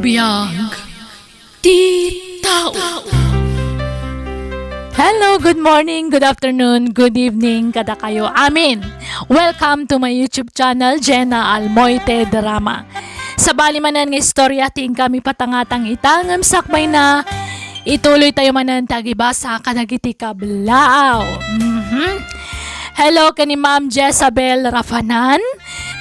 Biyag Titaw. Hello, good morning, good afternoon, good evening kada kayo amin. Welcome to my YouTube channel, Jenna Almoite Drama. Sa balimanan nga istorya ting kami patangatang itangam sakbay na ituloy tayo manan tagibasa kadagiti kablaaw. Hello kani Ma'am Jezabel Rafanan,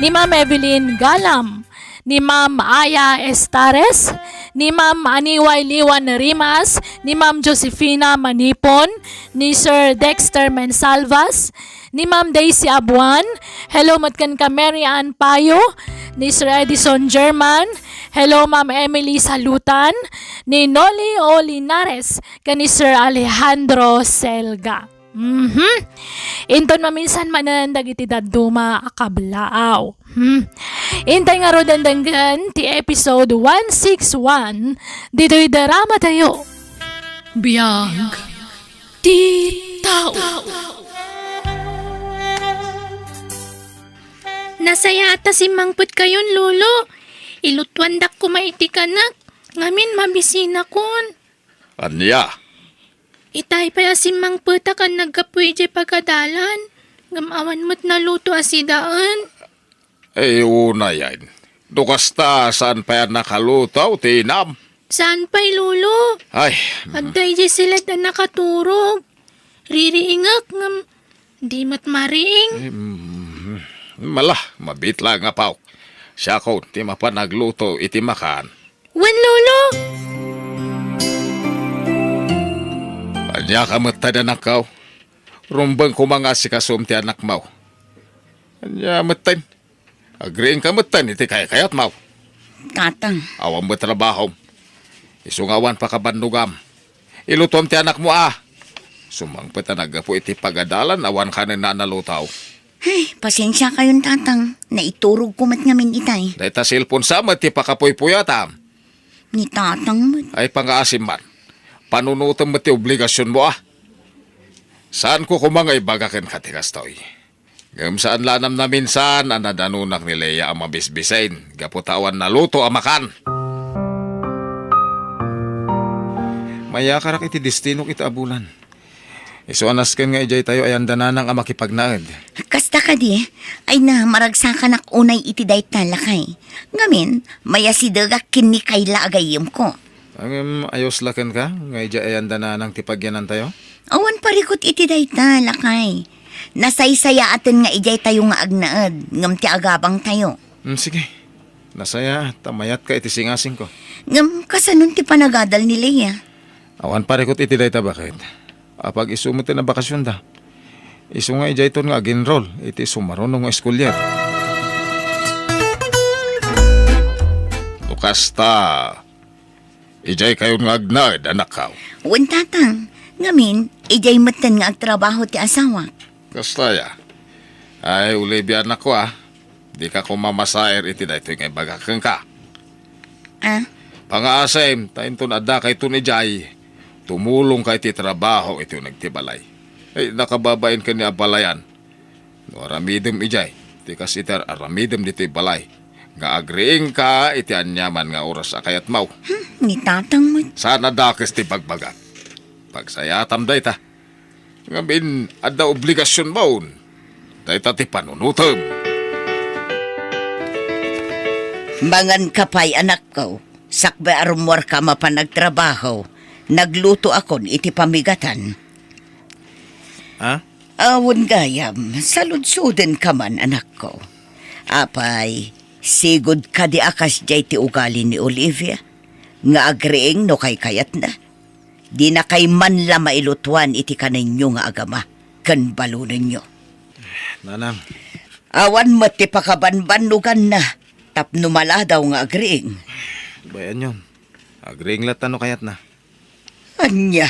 ni Ma'am Evelyn Galam, ni Ma'am Aya Estares, ni Ma'am Aniway Liwan Rimas, ni Ma'am Josefina Manipon, ni Sir Dexter Mensalvas, ni Ma'am Daisy Abuan, hello matkan ka Mary Ann Payo, ni Sir Edison German, hello Ma'am Emily Salutan, ni Noli Olinares, kani Sir Alejandro Selga. Inton maminsan manan dagiti daduma akablaaw. Intay nga ro dandanggan ti episode 161 dito'y drama tayo. Biyag Titaw. Nasayata si mangput kayon, lolo. Ilutwandak ko maiti kanak. Ngamin mabisina kon. Anya? Itay pa si mangputa kan nagkapuy di pagkadalan. Ngamawan mo't naluto asidaan. Una yan. Dukasta saan pa yan nakalutaw, tinam? Saan pa'y, lolo? Ay, Agday di sila na nakaturog. Ririingak ngam. Di mat mariing. mabit lang nga paw. Siya ko, ti mapanagluto iti makan. Wan, lolo? Anya ka matad anak kaw. Rumbang ko mga sikasum ti anak maw. Anya matan. Agreeing ka matan iti kayat maw. Tatang, Awang mo trabaho. Isungawan pa ka bandugam. Ilutom ti anak mo Sumang patanaga po iti pagadalan awan ka na nanalutaw. ay, pasensya kayon tatang. Naiturog ko mat ngamin itay. Dahil ta silpon sa ti pakapoy-puyatam. Ni tatang mat. Ay pang-aasim man. Panunutan mo ti obligasyon mo Saan ko kumangay bagakin katikastoy? Ngam saan lanam na minsan anadanunak ni Leia ang mabisbisain. Gaputawan na luto ang makan. Maya karak iti destino kita abulan. Isuanas ken nga ijay tayo ayan dananang ang makipagnaad. Kasta ka di, ay na maragsakan ak unay iti day talakay. Ngamin, maya si dagak kini kayla agayim ko. Ang ayos laken ka, nga ijay ayan dananang tipagyanan tayo? Awan parikot iti day talakay. Nasaysaya atin nga ijay tayo nga agnaad, ngam ti agabang tayo. Sige, nasaya, tamayat ka iti singasing ko. Ngam kasanon ti panagadal ni Leia. Awan parikot iti day ta bakit? Apag isumutin na bakasyon da. Isu nga ijay ton nga ginroll, iti sumaron nga eskulyer. Lukasta, ijay kayo nga agnaad, anak kaw. Wan tatang, ngamin, ijay matan nga agtrabaho ti asawa. Kastaya. Ay, ulibya anak ko Di ka kumamasair iti da ito nga bagakang ka. Pangaasem, tayo ton ada kay ton ijay. Tumulong kay ti trabaho ito nagtibalay. Ay, nakababain ka ni abalayan. No aramidem ijay. Ti kasiter aramidem dito balay. Nga agreeing ka iti anyaman nga oras akayat maw. Ni tatang mat. Sana dakes ti pagbagat. Pagsayatam day ta. Ngamin, adda obligasyon maun. Day ta ti panunutom. Mangan kapay anak ko, sakbe arumor ka mapanagtrabaho, nagluto akon iti pamigatan. Awon gayam, saludsuden ka man anak ko. Apay, sigod ka di akas jay ti ugali ni Olivia, nga agreeng no kay kayat na. Di na kay man la mailutuan iti kaninyo nga agama, kan balunan nyo. Nanang. Awan mati pakabanbanugan na, tapno mala daw nga agreeng. Bayan yun. Agreeing latano kayat na. Anya,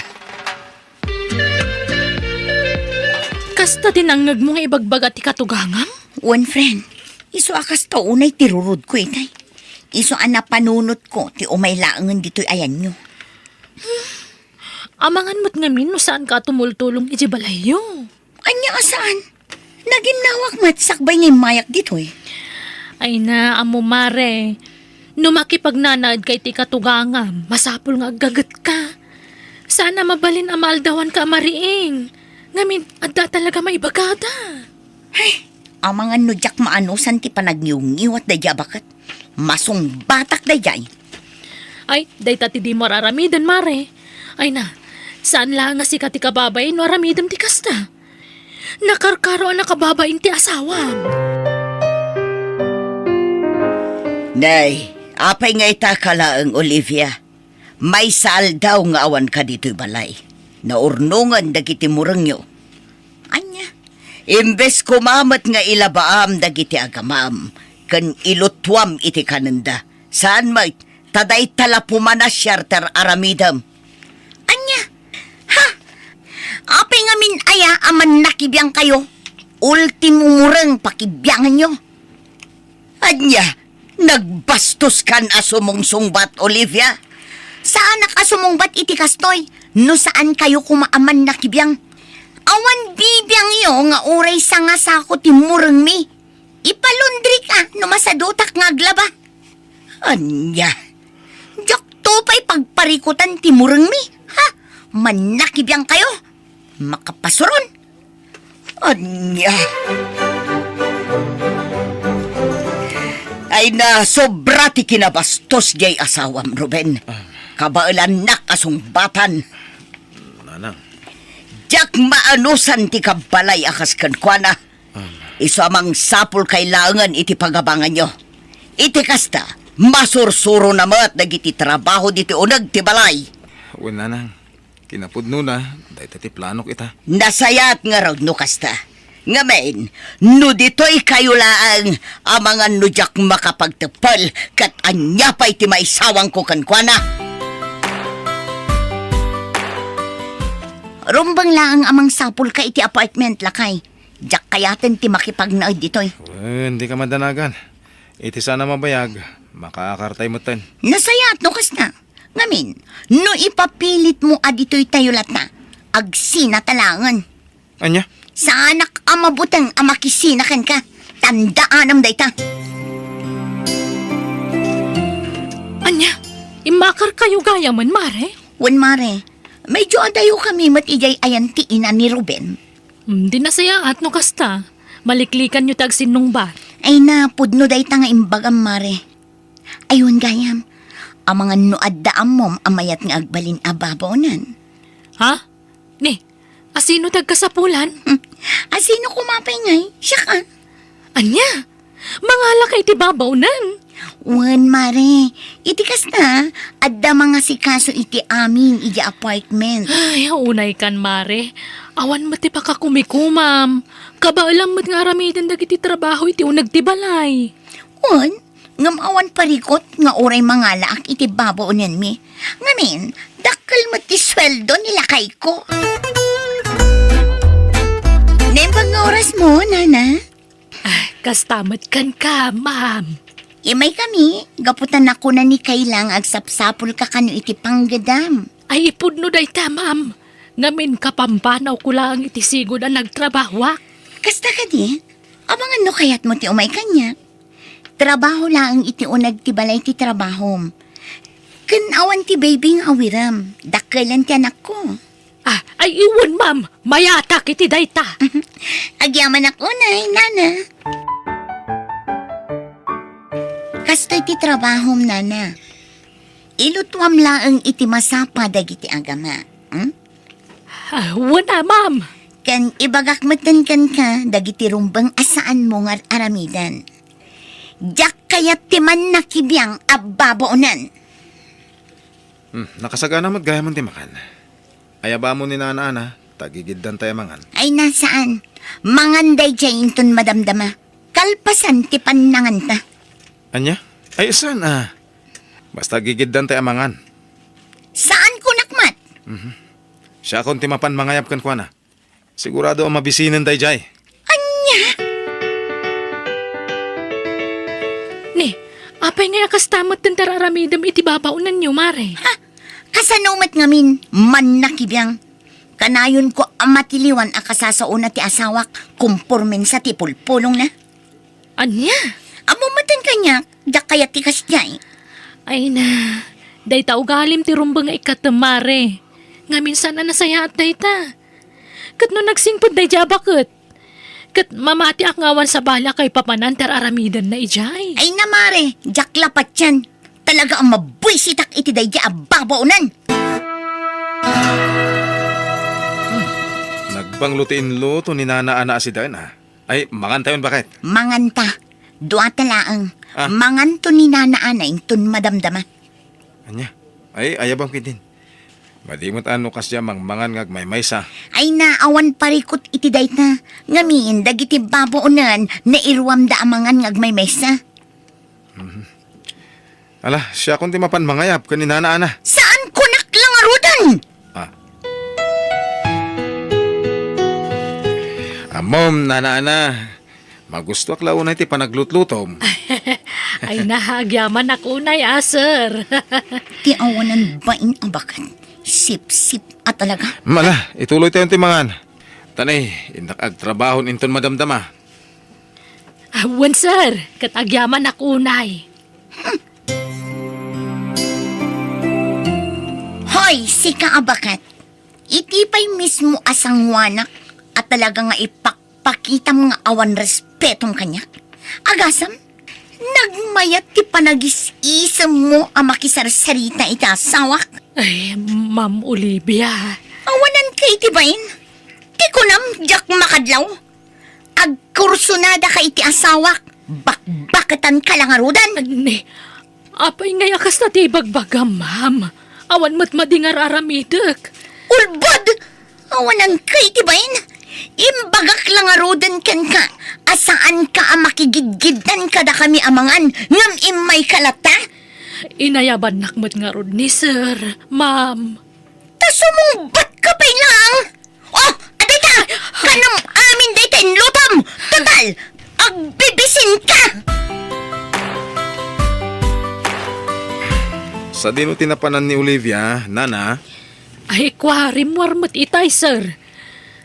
Kasta tinangag mo nga ibagbaga ti katugangam? one friend, iso akas to unay tirurod ko itay. Iso ana panunot ko, ti umaylaangan dito'y ayan nyo. Amangan mo't ngamin no saan ka tumultulong iti balayo. Anya saan? Naginawak mat sakbay ngay mayak dito'y. Ay na, amo mare. No makipagnanad kay ti katugangam, masapul nga gagat ka. Sana mabalin amaldawan ka mariing. Ngamin, adda talaga maibagada. Ang mga nudyak maanusan ti panagniw-ngiwat da bakat. Masong batak da jay. Ay, day tati di mo araramidan, mare. Ay na, saan lang nga si kati kababay no aramidam ti kasta? Nakarkaro ang nakababain ti asawam. Nay, apay nga itakalaang Olivia. May sal daw nga awan ka dito'y balay. Naurnungan dagiti murangyo. Anya, imbes kumamat nga ilabaam dagiti agamam, kan ilutwam iti kananda. Saan may taday tala pumanas syarter aramidam. Anya, ha? Apay nga min aya aman nakibiyang kayo. Ultimo murang pakibyangan nyo. Anya, nagbastos kan asumungsungbat, Olivia. Saan nakasumungbat iti kastoy? No saan kayo kumaaman nakibiyang? Awan bibiyang iyo nga uray sa nga sako ti murang mi. Ipalundri ka no masadutak nga aglaba. Anya, jak to pa'y pagparikutan ti murang mi. Ha? Manakibiyang kayo? Makapasuron? Anya. Ay na, sobra ti kinabastos jay asawam, Ruben. Kabailan nak asumbatan. Nanang. Jak maanusan ti kabalay akas kankwana. Iso amang sapul kailangan iti pagabangan nyo. Iti kasta, masursuro na mat nagiti trabaho diti unag ti balay. Uwan, nanang. Kinapudno na. Dahil tati plano kita. Nasayat nga raw no kasta. Ngamen, no dito'y kayo laang ang mga nudyak makapagtapal kat anya pa'y ti maisawang ko kankwana. Rumbang laang amang sapul ka iti apartment lakay. Jak kayaten ti makipagnaid dito'y. Hindi ka madanagan. Iti sana mabayag. Makaakartay mo ten. Nasayat no kasta. Ngamin, no ipapilit mo adito'y tayo lata, agsina talangan. Anya? Sa anak amabutang amakisinakan ka, tandaanam dayta. Anya, imakar kayo gaya man, mare? Wan mare, medyo adayo kami matijay ayanti ina ni Ruben. Di na saya at no kasta. Maliklikan nyo tag sinungbat. Ay na, pudno dayta nga imbagam mare. Ayun gayam, ang mga nuaddaam mom amayat nga agbalin ababonan. Ha? Ni, asino tag kasapulan? Asino kumapay ngay? Siya ka. Anya, mga lakay ti babaw nan. Wan mare, iti kasta, adda mga sikaso iti amin iti apartment. Ay, unay kan, mare. Awan mo ti pakakumikumam. Kabaalam mo't nga aramidan dagiti trabaho iti unag ti balay. Wan, ngamawan parikot nga oray mga laak iti babaunan mi. Ngamin, dakkel mo ti sweldo nila kay ko. Nembang oras mo, nana? Kastamat kan ka, ma'am. Imay kami, gaputan ako na ni kailang agsapsapul ka kano iti panggadam. Ay ipudno day ta, ma'am. Ngamin kapampanaw ko lang iti sigod ang nagtrabahwak. Kasta ka di? Abangan no kayat mo ti umay kanya. Trabaho lang iti unag ti balay ti trabahom. Kanawan ti baby nga awiram. Dakkelan ti anak ko. Ay iwan, ma'am. Mayatak iti day ta. Agyaman ako, nana. Kastoy ti trabahom, nana. Ilutwam laang iti masapa dagiti agama. Wala, ma'am. Kan ibagakmatan kan ka dagiti rumbang asaan mo nga aramidan. Jak kayat ti man nakibiyang abbaboonan. Nakasagana gaya man ti makan. Ayaba mo ni nana, tagigiddan tayo mangan. Ay nasaan? Manganday jainton madamdama. Kalpasan ti panangan ta. Anya? Ay saan Basta gigiddan tayo mangan. Saan ko nakmat? Siya akong timapan mangayap kan kwa na. Sigurado ang mabisinan tayo jay. Anya? Ni, apay nga kastamot ng tararamidam iti babaunan nyo, mare. Ha? Kasanumat ngamin, man nakibiyang. Kanayon ko amatiliwan akasasauna ti asawak kumpurmen sa tipulpulong na. Anya? Amumatan kanya, dak kaya ti kasyay. Ay na, dayta ugalim ti rumbang nga ikatamare. Nga minsan na nasaya at dayta. Kat no nagsingpod dayta bakit? Kat mamati ak ngawan sa bala kay papanan ter aramidan na ijay. Ay na mare, jak lapat yan. Talaga ang mabuisitak iti dayja ababaunan. Nagbanglutiin luto ni Nana si Dayan ha. Ay, mangantayon bakit? Manganta, duata laang. Ah. Manganto ni Nana intun madamdama. Anya? Ay, ayabang kitin. Madimot ano kasya mang mangan ngag may maysa. Ay naawan parikot iti dayta. Ngamiin dagiti babaunan na irwam da amangan ngagmay mesa. Ala, siya kundi mapan mangayap ka ni Nana. Saan ko naklangarudan? Ah. Amom, Nana. Magusto ak launay ti panaglutlutom. Ay nahagyaman ako na sir. Ti awanan bain abakan. Sip-sip at talaga. Mala, ituloy tayo ti mangan. Tanay, indak agtrabahon inton madamdama. Awan sir, katagyaman ako unay. Hoy, si kaabakat. Itipay mismo asang wanak at talaga nga ipakpakita mga awan respetong kanya. Agasam, nagmayat ti panagis-isam mo ang makisarsarita itasawak. Ay, Ma'am Olivia. Awanan kay tibain. Ti kunam, jak makadlaw. Agkursunada ka iti asawak. Bakbakatan ka lang arudan. Ani, apay ngay akas na ti bagbagam, ma'am. Awan mo't madingar aramidak. Ulbod! Awanan kay tibain. Imbagak lang arudan kan ka. Asaan ka ang makigidgidan kada kami amangan. Ngam imay kalata. Inayaban nakmat nga rod ni sir, ma'am. Tasumungbat ka pa lang. Oh, adita! Kanam amin dayta inlutom. Total, agbibisin ka. Sa dino tinapanan ni Olivia, Nana, Ay, kwarim warmat itay, sir.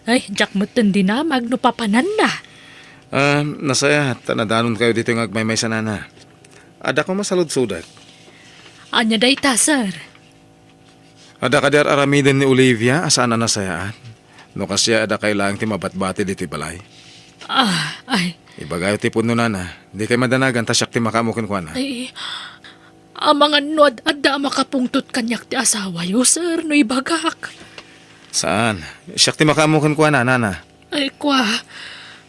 Ay, jak mo't din na magnupapanan na. nasaya, tanadanon kayo dito yung agmay sa Nana. Ada ko masalud-sudak. Anya dayta, sir. Ada ka der aramidan ni Olivia, asaan na nasayaan? No kasi ada kailangang ti mabatbati dito balay. Ay, Ibagayo ti puno Nana, di kay madanagan, tasyak ti makamukin ko na. ay, ang mga nuad adda makapungtot kanyak ti asawa yo, sir, no ibagak. Saan? Siyak ti makamukin ko na, Nana. Ay,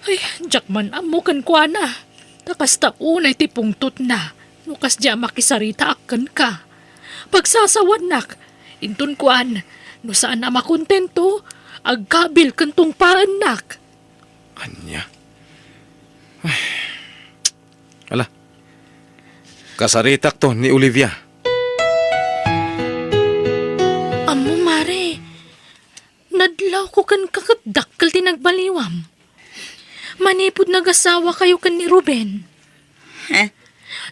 ay, jak man amukan kwa na. Takas ta unay ti pungtot na. Nukas diya makisarita akan ka. Pagsasawan nak, intun kuan, no saan na makontento, agkabil kantong paan nak. Anya? Ay. Ala. Kasaritak to ni Olivia. Amo mare, nadlaw ko kan kakadakkel ti nagbaliwam. Manipod nagasawa kayo kan ni Ruben. Ha?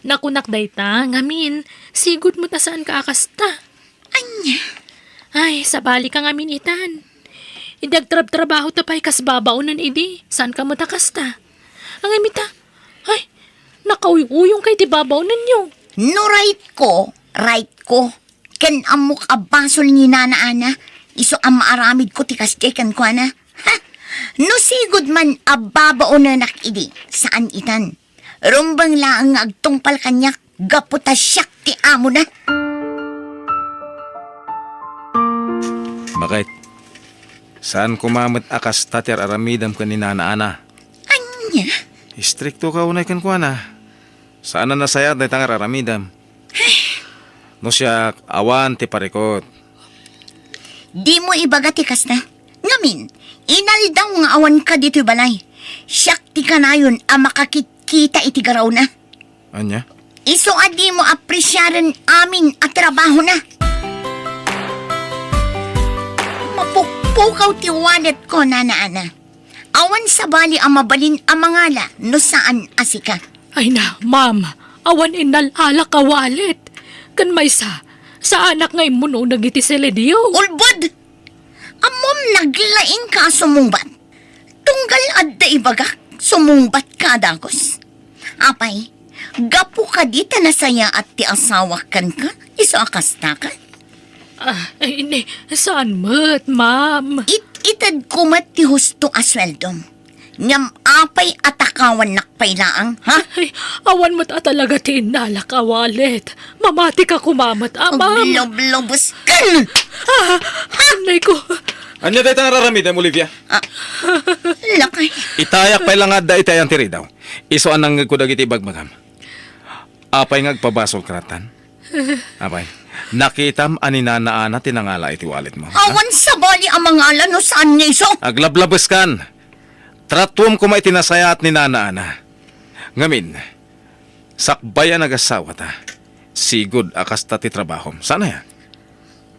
Nakunak dayta, ngamin, sigud mo ta saan ka akasta. Anya? Ay, sabali ka ngamin itan. Idagtrab-trabaho tapay kas babaunan idi, saan ka mo takasta. Ang imita, ay, nakauy-uyong kay ti babaunan nyo. No right ko. Ken amok abasol ni Nana Ana. Iso ang maaramid ko tikas kan ko na. Ha? No sigud man ababao na nakidi. Saan itan? Rumbang laang nga agtungpal kanyak. Gaputa siyak ti amo na. Bakit? Saan kumamit akas tatir aramidam ka ni Nana Ana? Anya? Istrikto ka unay kan kuana. Saan na nasaya day tangar aramidam? No siya awan ti parikot. Di mo ibaga tikas na. Ngamin, inaldaw nga awan ka dito balay. Siyak ti kanayon ang makakikita iti garaw na. Anya? Iso adi mo apresyaran amin at trabaho na. Mapukpukaw ti wallet ko, Nana Ana. Awan sa bali ang mabalin ang mangala no saan asika. Ay na, ma'am, awan inalala ka walit. Kan may sa anak ngay muno nagiti seledio. Ulbod! Amom naglaing ka sumungbat. Tunggal adda ibagak, sumungbat ka dagos. Apay, Gapo ka di tanasaya at ti asawa kan ka? Iso akas na ka? Ay, ini, saan mat, ma'am? Itad kumat ti husto asweldom. Ngam apay atakawan nakpailaang, ha? Ay, awan mo't talaga tinalak awalit. Mamati ka kumamat, ma'am. Lob-lobos ka! Anay ko. Anya tayo tang raramidam, Olivia? Lakay. Itayak pa lang da itayang tiri daw. Iso anang kudag iti bagmagam. Apay ngagpabasol karatan. Apay, nakitam aninanaana tinangala iti wallet mo. Awan sa bali ang mga alan no saan niya iso? Aglablabas kan. Tratuam ko maitinasaya at ninanaana. Ngamin, sakbayan nagasawa ta. Sigud akas ta ti trabahom. Sana ya?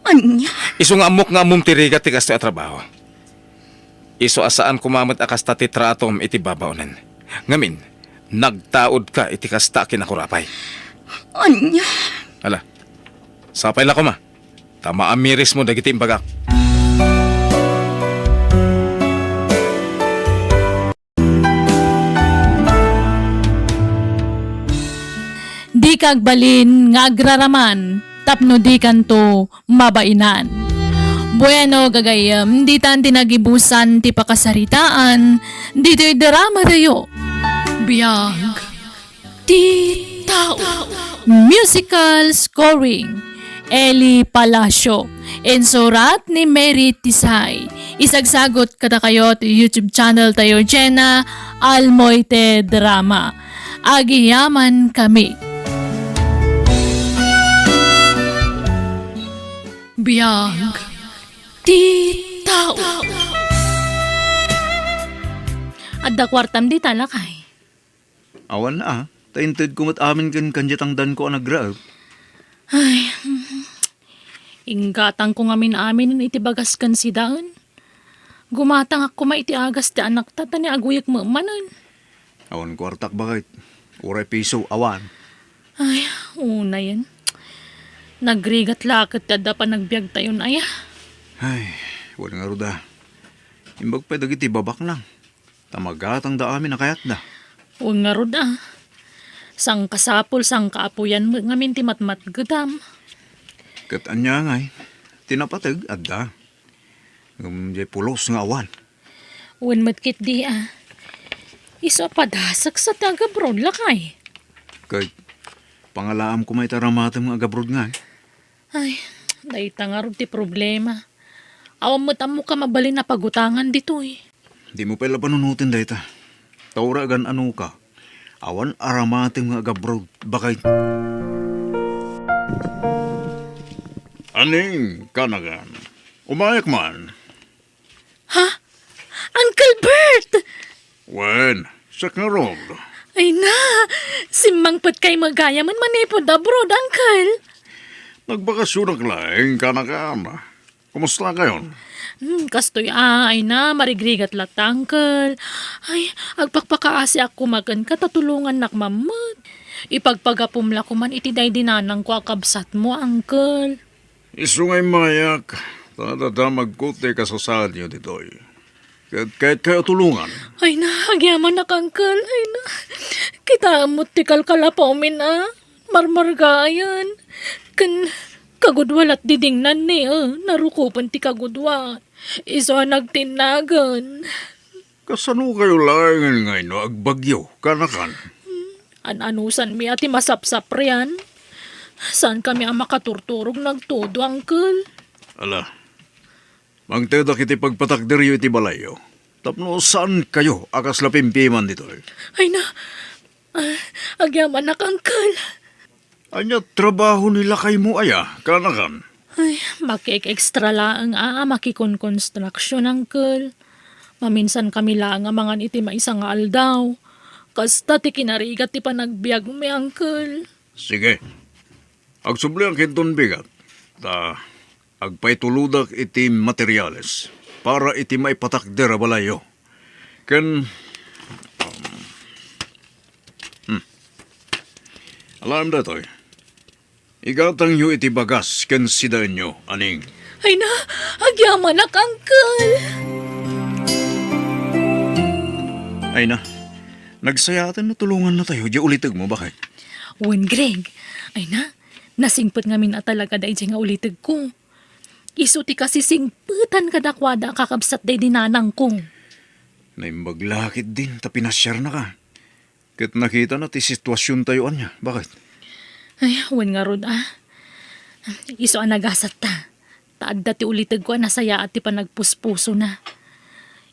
Anya? Iso nga amok nga amum tirigat ti kasto a trabaho. Iso asaan kumamat akas ta ti tratom iti babaonan. Ngamin, nagtaod ka iti kasta kinakurapay. Anya? Ala, sapay la ko ma. Tama amiris mo dagiti imbagak. Di kagbalin nga agraraman, tapno di kanto mabainan. Bueno, gagayam, di tan tinagibusan ti pakasaritaan, di to'y drama tayo. Biyag ti tao. Musical scoring, Eli Palacio. Ensurat ni Mary Tisay. Isagsagot kada kayo ti YouTube channel tayo, Jenna Almoite Drama. Agiyaman kami. Biyag ti tao. Adda kwartam di talakay. Awan na taintid kumot amin kan kanjatang dan ko nagraab. Inggatang ko ngamin amin iti bagas kan si Daan. Gumatang ako maiti agas ti anak tata ni aguyak mo manan. Awan kwartak bakit? Uray piso awan. Ay, una yan. Nagrigat lakit tada pa nagbiag tayon ay. Ay, wala nga ruda. Imbag pa dagiti babak lang. Tamagatang da amin nakayat na. Huwag nga rod ah. Sang kasapol, sang kaapuyan mo ngamin ti matmat gadam. Kat anya ngay, tinapatag adda. Jay pulos nga awan. Huwag matkit di ah. Iso padasak sa taga brown lakay. Kay pangalaam ko may taramatam nga agabrod nga. Ay, daita nga rod ti problema. Awam mo ka mabalin na pagutangan dito eh. Di mo pala panunutin dayta. Taura gan ano ka. Awan aramatim nga agabrod. Bakay. Aning kanagan. Umayak man. Uncle Bert! Wen, saknarog. Ay na, simangpot kay magaya man manipod abroad, Uncle. Nagbakasyon ang laing kanagan. Kumusta kayon? Kastoy ay na, marigrigat lat, Uncle. Ay, agpakpakaasi ako magan katatulungan nak mamad. Ipagpagapumla ko man iti day dinanang ko akabsat mo, Uncle. Isungay mayak. Tadadamag ko te kasasad niyo ditoy. Kahit kayo tulungan. Ay na, agyaman nak, Uncle. Ay na, kita amot ti kalkalapaw min marmargayan. Kagudwal at didingnan ni, narukupan ti kagudwal. Iso nagtinagan. Kasano kayo laing ngay no agbagyo, kanakan? Anusan mi ati masapsap riyan. Saan kami ang makaturturog nagtudo, Uncle? Ala, mangteda kiti pagpatakderyo iti balayo. Tapno saan kayo akas lapimpiman ditoy? Ay na, agyaman nak, Uncle. Anya trabaho nila kay mo aya, kanakan? Ay, makik-extra lang makikon-construction, Uncle. Maminsan kami lang mga iti maisang aldaw. Kasta ti kinarigat ti panagbiag mi, Uncle. Sige. Agsubli ang kinton bigat. Agpaituludak iti materyales para iti maipatakdera balayo. Ken... Alam datoy. Igatang yu iti bagas ken sidaan nyo, aning. Ay na, agyaman nak, Uncle. Ay na, nagsayatan na tulungan na tayo. Di ulitag mo, bakit? Wen Greg, ay na, nasingpet ngamin na talaga da nga ulitig ko. Isu ti kasi singpetan kadakwada kakabsat day dinanang ko. Naimaglakit din, ta pinasyar na ka. Kat nakita na ti sitwasyon tayo niya. Bakit? Ay, wen nga rod Isu ang nagasat ta. Taad dati ulitig ko nasaya at ti panagpuspuso na.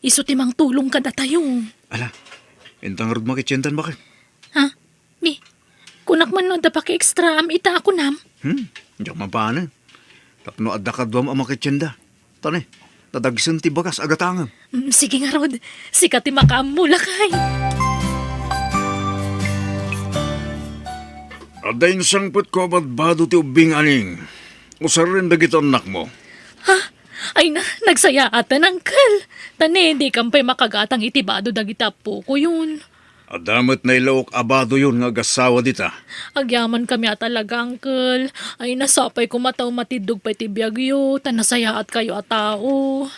Isu ti mang tulong kada tayo. Ala, intang rod makitsentan bakit? Ha? Mi, kunak man no da pa extra am ita ako nam. Diyak mapaanan. Tapno adda kadwam ang makitsenda. Tani, tadagsan ti bagas agatangam. Sige nga rod, sikat ti makamula kay. Adayin sangput ko abadbado ti ubing aning. Usarin dagit anak mo. Ay na, nagsaya ata Uncle. Tane, di kampay makagatang itibado dagita po ko yun. Adamat na ilawok abado yun nga gasawa dita. Agyaman kami at talaga, Uncle. Ay nasapay ko mataw matidog pa itibiyagyo. Tanasaya at kayo at tao.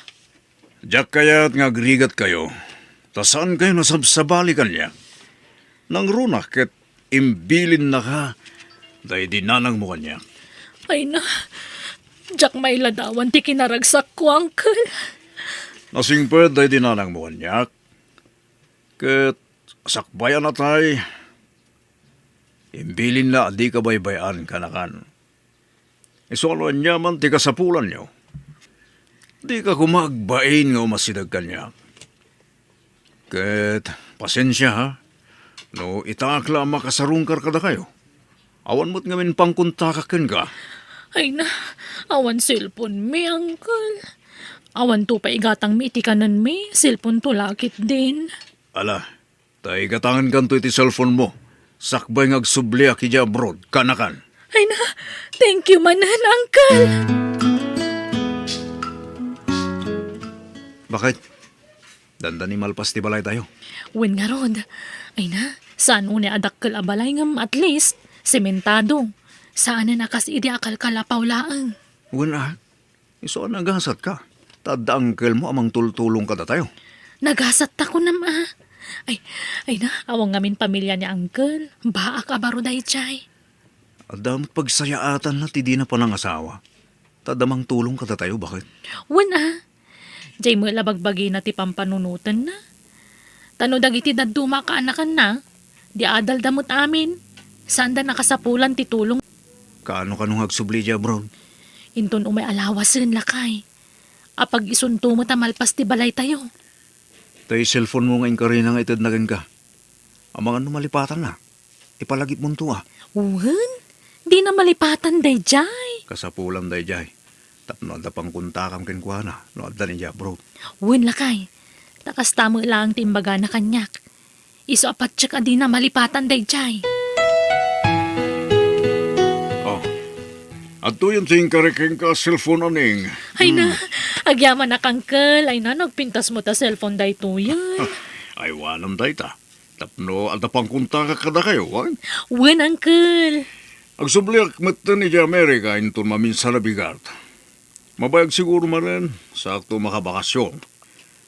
Diyak kaya't nga agrigat kayo. Ta saan kayo nasabsabali kanya? Nang runak ket imbilin na ka. Dahil dinanang mo kanya. Ay na, Jack may ladawan ti kinaragsak ko, Uncle. Nasingped dahil dinanang mo kanya. Ket sakbayan na tay. Imbilin na di ka baybayan kanakan. Isualuan niya man ti kasapulan niyo. Di ka kumagbain nga umasidag kanya. Ket pasensya ha. No itakla makasarungkar kada kayo. Awan mo't ngamin pangkuntakakin ka. Ay na, awan cellphone mi, Uncle. Awan to pa igatang mi itikanan mi, cellphone to lakit din. Ala, tay gatangan kanto iti cellphone mo. Sakbay ngagsubli akidya abroad, kanakan. Ay na, thank you manan, Uncle. Bakit? Dandani malpas ti balay tayo. Wen nga rod, ay na, saan una adakkel abalay ngam at least, sementado. Saan na nakas idi akal kalapaw laang. Wala. Iso nagasat ka. Tada angkel mo amang tultulong ka da tayo. Nagasat ta ko nam Ay na, awang ngamin pamilya ni Uncle. Baak abaro day chay. Adamot pagsayaatan na ti di na pa ng asawa. Tadamang tulong ka da tayo, bakit? Wen Jay mo labagbagi na ti pampanunutan na. Tano dagiti daduma ka anakan na. Di adal damot amin. Saan da nakasapulan ti tulong. Kaano kanong hagsubli dya, bro? Inton umay alawasin lakay. Apag isunto mo tamalpas ti balay tayo. Tay cellphone mo ngayon ka rin ang itad na ka. Amang ano malipatan na. Ipalagip mo to Wen? Di na malipatan day jay. Kasapulam day jay. Tapno da pang kuntakam kenkwana. No adda ni dya, bro. Wen lakay. Takas tamo lang timbaga na kanyak. Iso apat tsaka di na malipatan day jay. At to yung ting kariking ka cellphone aning. Ay na, agyaman na Uncle. Ay na, nagpintas mo ta cellphone day to yan. Ay wanam day ta. Tapno at pang kuntaka kada kayo, wan? Wen, Uncle. Agsubliak mata ni dya Amerika inton maminsan na bigat. Mabayag siguro man sakto makabakasyon.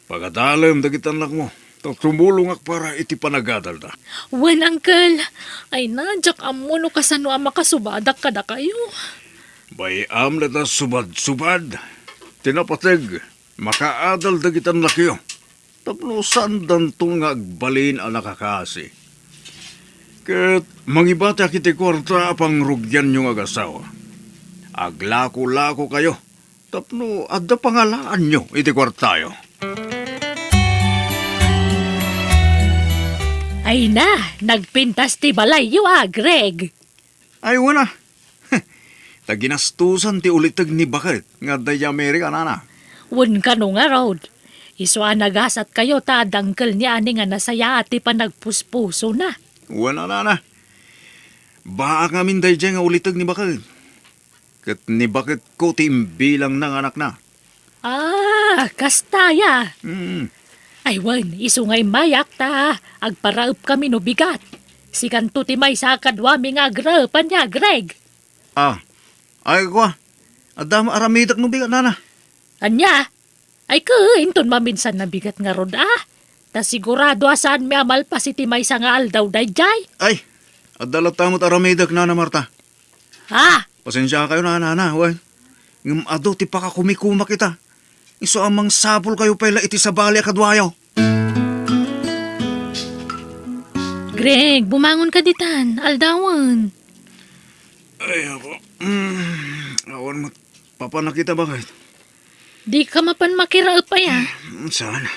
Pagadalam dagitan lang mo. Tumulong ak para iti panagadal da. Wen, Uncle. Ay na, jak amo no kasano ang makasubadak kada kayo. Bayam na ta subad-subad. Tinapateg, makaadal dagitan lakyo. Tapno saan dantong nga agbalin ang nakakasi. Ket mangibati akiti kwarta pang rugyan yung agasawa. Aglako-lako kayo. Tapno adda pangalaan nyo iti kwartayo. Ay na, nagpintas ti balay yu Greg. Ay, wala. Taginastusan ti ulitag ni bakit. Nga day Amerika na. Wen ka no nga road. Iso nagasat kayo ta dangkel ni ani nga nasaya at ti panagpuspuso na. Wala na. Baka ngamin day dyan nga ulitag ni bakit. Kat ni bakit ko timbilang ng anak na. Kastaya. Hmm. Ay wen, iso nga'y mayak ta. Agparaup kami no bigat. Si kanto ti may sa kadwami nga agrapan niya, Greg. Ay kwa. Adama aramidak no bigat na. Anya? Ay inton maminsan na bigat nga rod Ta sigurado asaan mi amal pa si ti may sa nga aldaw day jay. Ay, At dalat tamot aramidak na Marta. Ha? Pasensya kayo na, wan. Ngam ado ti pakakumikuma kita. Iso amang sabol kayo pala iti sa bali akadwayaw. Greg, bumangon ka ditan. Aldawan. Ay, ako. Awan mo, papanakita ba kahit? Di ka mapan makiraap pa ya. Saan?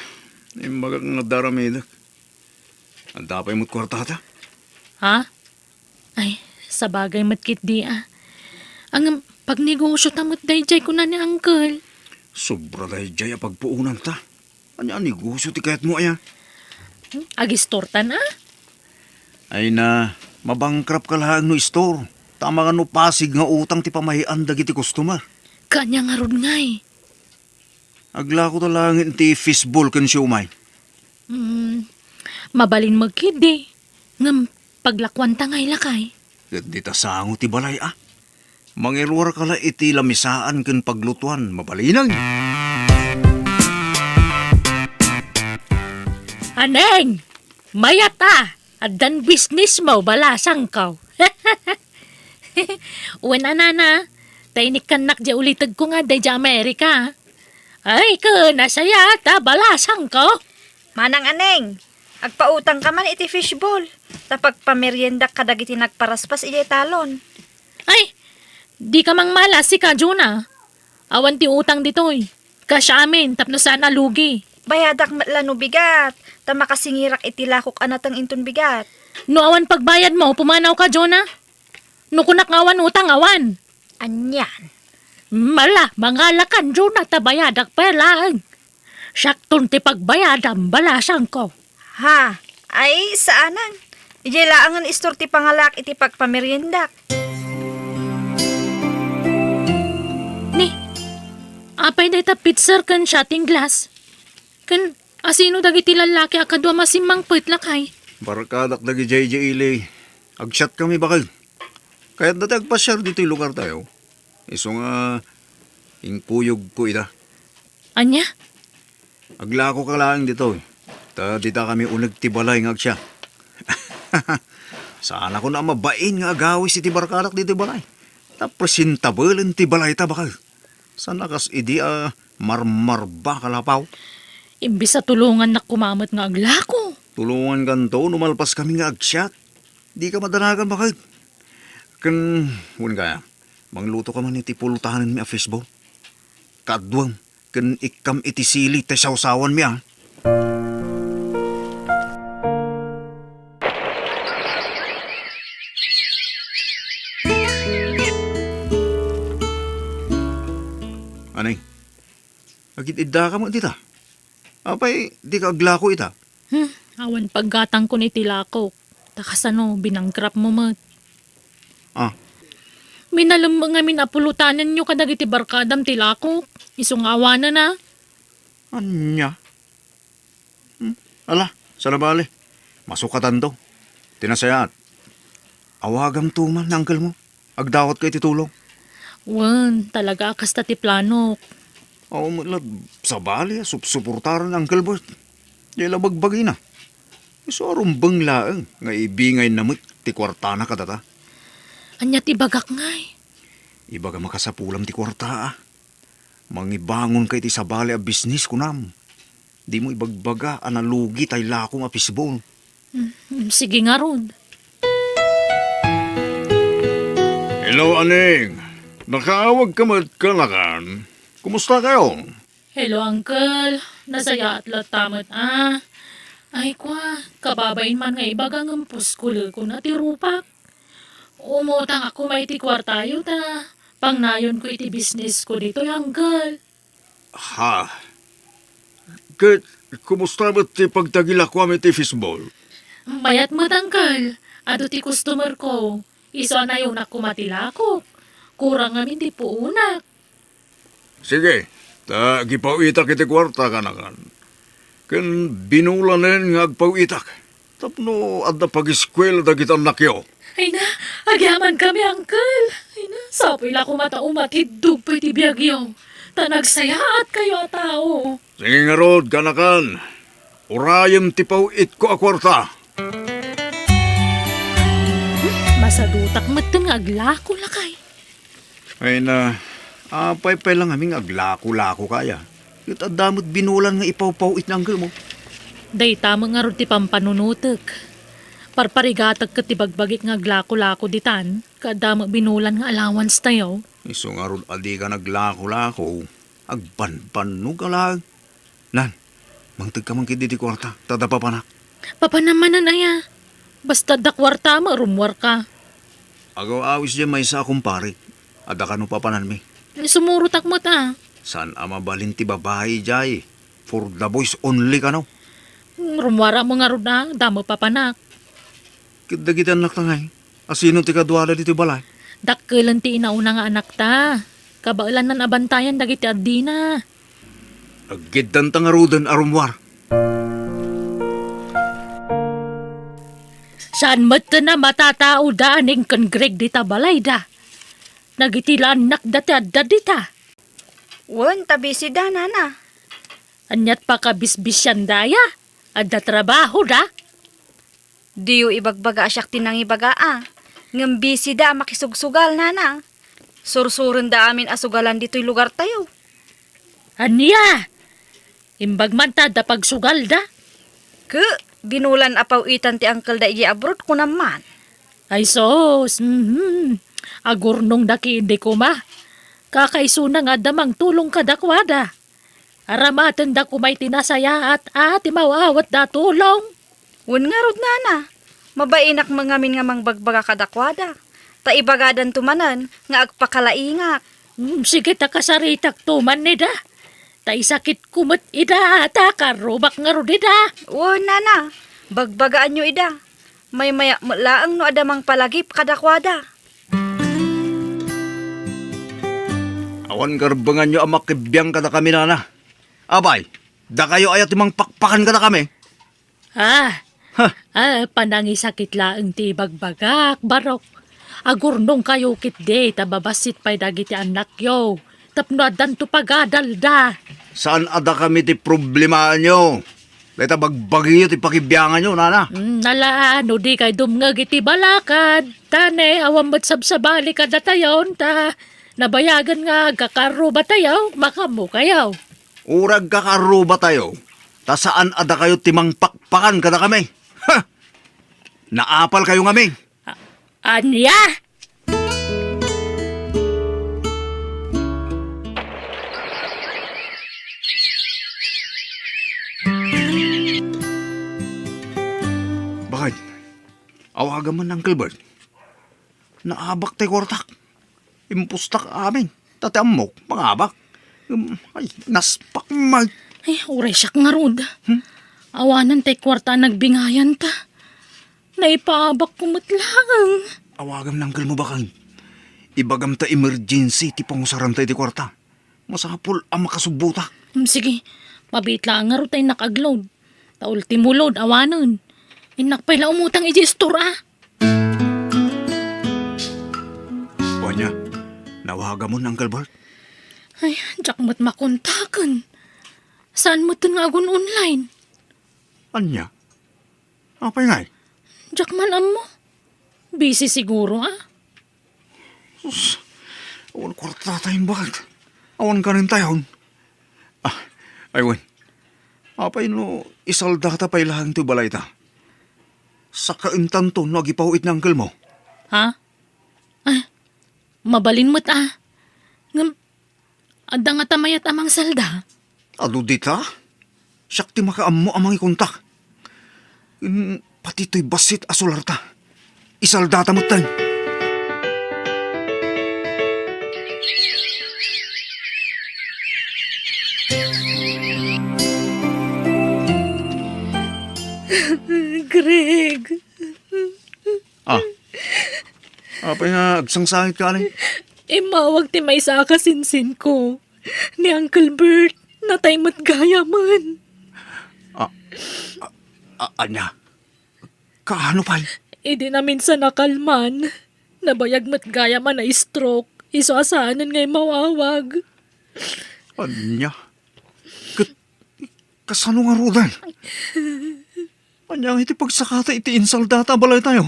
Imbaga nga daramidak. Ang dapay mo't kwartata. Ha? Ay, sa bagay matkit di ah. Ang pagnegosyo tamot dayjay ko na ni Uncle. Sobra dahil jaya pagpuunan ta. Anya negosyo ti kayat mo aya? Agistortan ah? Ay na, mabangkrap ka lang no store. Tama nga no pasig nga utang ti pamahian dagiti customer. Kanya nga ron ngay. Agla ko talangin ti fishball kan siumay. Mabalin magkidi. Ngam paglakwan tangay lakay. Kat di ta sango ti balay ah. Mangirwar ka la iti lamisaan kan paglutuan, mabalinang. Aneng! Mayata! Adan business mo, balasang ka. Uwan na, tainik kanak di ulitag ko nga day di Amerika. Ay, nasaya ta, balasang ka. Manang aneng, agpautang ka man iti fishball. Tapag pamerienda ka dagiti nagparaspas iti talon. Ay, di ka mang malas si Kajuna. Awan ti utang ditoy. Kasya amin, tapno sana lugi. Bayadak matlano bigat, ta makasingirak iti lakok anatang inton bigat. No awan pagbayad mo, pumanaw ka, Jonah. No kunak awan utang awan. Anyan. Mala, mangalakan, Jonah, tabayadak pelang. Sakton ti pagbayadam, balasang ko. Ha, ay saanan? Ije laangan istor ti pangalak iti pagpameriendak. Ni, apay data pitser kan shotting glass. Kan, asino dagiti lalaki akadwa masimang lakay. Barakadak dagi JJ Ilay. Agshot kami bakal. Kaya't dati agpasyar dito yung lugar tayo. Iso nga, ingpuyog ko ita. Anya? Aglako ka lang dito. Ta dita kami unag tibalay ng agsya. Sana ko na mabain nga agawis iti barakadak dito balay. Ta presentable ti balay ta bakal. Sana kas idi marmar ba kalapaw. Imbis sa tulungan na kumamot nga aglako. Tulungan kanto, numalpas kami nga agsyat. Di ka madanagan bakal. Kan, huwag kaya, mangluto ka man iti pulutahanin mi a fishball. Kadwang, kan ikam iti sili te sawsawan mi ah. Anay, agit idda ka mo dita. Apay, di ka aglako ita. Awan paggatang ko ni tilako. Takasano, binangkrap mo mat. Ah, Minalam nga minapulutanan nyo kadagiti barkadam tilako. Isong awana na. anya? Ala, sarabali. Masukatan to. Tinasayat. Awagam tuman, uncle mo. Agdawat kay titulong. Wan, talaga kasta ti plano. Oo, sa bali, suportaran ang uncle Bert. Di labagbagi na. Iso arumbang laang, nga ibingay namit, ti kwarta na katata. Anya ti bagak ngay. Ibaga makasapulam ti kwarta ah. Mangibangon kay ti sabali a business kunam. Di mo ibagbaga, analugi tay lakong a fishball. Sige nga ron. Hello, Aning. Nakaawag ka magkalakan. Kumusta kayo? Hello, uncle. Nasaya at latamat Ay kwa, kababain man nga ibagang ang puskul ko na ti rupak. Umutang ako may ti kwartayo ta. Pangnayon ko iti business ko dito, uncle. Ha? Kat, kumusta ba ti pagtagila ko iti fishball? Mayat mo, uncle. Ado ti customer ko. Iso na yung nakumatilakok. Kurang amin ti puunak. Sige, gipawitak iti kwarta ka na kan. Kan binulanin nga agpawitak. Tapno adda pag-eskwela da kita nakyo. Ay na, agyaman kami, uncle. Ay na, sapoy la kumataomat hidug pa iti biyagyo. Tanagsayaat kayo a tao. Sige nga rod, kanakan. Urayam ti pawit ko a kwarta. Masadutak matan nga aglako lakay. Ay na, pay lang aming aglako-lako kaya. Ito damot binulan nga ipaw-pawit ng mo. Day tama nga ron ti pampanunutek. Parparigatag ka ti bagbagik nga aglako-lako ditan. Kadama binulan nga allowance tayo. Iso nga ron adi ka naglako-lako. Agban-banog alag. Nan, mangtag ka mangkid di kwarta. Tadapa pa na. Papa naman na naya. Basta dakwarta marumwar ka. Agaw awis dyan may sa akong pare. Ada ka no papanan mi. Sumurutak mo ta. San ama balin ti babae jay. For the boys only ka no. Rumwara mo nga ron na. Damo papanak. Kidagitan naktangay. Asino ti kadwala dito balay. Dakkelan ti inauna nga anak ta. Kabailan nan abantayan dagiti adina. Aggidan tangarudan arumwar. Saan mata na matatao daaning kan Greg dita balay da. Nagitilan nak dati adda dita. Wen, tabi si Dana na. Anyat pa ka bisbisyan daya. Adda trabaho da. Diyo ibagbaga asyak tinang ibaga Ngam busy da makisugsugal nana. Sursurin da amin asugalan dito'y lugar tayo. Anya? Imbag man ta da pagsugal da. Binulan apaw itan ti Uncle da iji abroad ko naman. Ay sos. Agurnong daki hindi ko ma. Kakaisuna nga damang tulong kadakwada. Aramatan da kumay tinasaya at mawawat da tulong. Wen nga rod nana. Mabainak mangamin nga mangbagbaga kadakwada. Ta ibagadan tumanan nga agpakalaingak. Sige ta kasaritak tuman ni da. Ta isakit kumot ida ta karubak nga rod ida. Wen nana. Bagbagaan nyo ida. May maya laang no adamang palagip kadakwada. Awan karbangan nyo ang makibiyang kada kami nana. Abay, da kayo ayat imang pakpakan kada kami. Panangisakit laang ti bagbagak, barok. Agurnong kayo kit de, tababasit pa'y dagiti anak yo. Tapno adan to pagadal da. Saan ada kami ti problema nyo? Dahil bagbagi ti pakibiyangan nyo, nana. Nalaano di kay dumngag iti balakad. Tane, awam ba't sabsabali ka datayon, ta. Nabayagan nga kakaro ba tayo, makamu kayo. Urag kakaro ba tayo? Ta saan ada kayo timang pakpakan kada kami? Ha! Naapal kayo ngami. Anya? Bakit? Awagan man ng Gilbert. Naabak tayo kwartak. Impustak amin. Tati amok, pangabak. Ay, naspak mag... Ay, uray siyak nga rod. Awanan tay kwarta nagbingayan ta. Naipaabak kumutlang. Awagam ng mo bakang. Ibagam ta emergency ti pangusaran tayo di kwarta. Masapol ang makasubuta. Sige, mabitla nga ro tay nakaglod. Ta ultimo load, awanan. Inak pala umutang iji store Wanya, nawagam mo ng Gilbert. Ay, jak mo't makontakan. Saan mo nga agun online? Anya? Apay ngay? Jak man mo. Busy siguro Awan kwarta tayong bakit? Awan ka rin tayon. Aywan. Apay no, isalda ta pa'y lahang to balay ta. Sa kaintan to, nagipawit ng mo. Ha? Mabalin mo't Ngam, ada nga tamayat amang salda. Ado dita? Siyak ti makaam mo amang ikontak. Pati to'y basit asularta. Isaldata mo tayo. Greg. Apay nga, agsangsangit ka rin. Mawag ti may sakasinsin ko. Ni Uncle Bert, natay mo't gaya man. Anya? Kaano pa'y? Di namin sa nakalman. Nabayag mo't gaya man na stroke. Iso asahanan ngay mawawag. Anya? Kasano nga rudan? Anya, iti pagsakata iti insaldata balay tayo.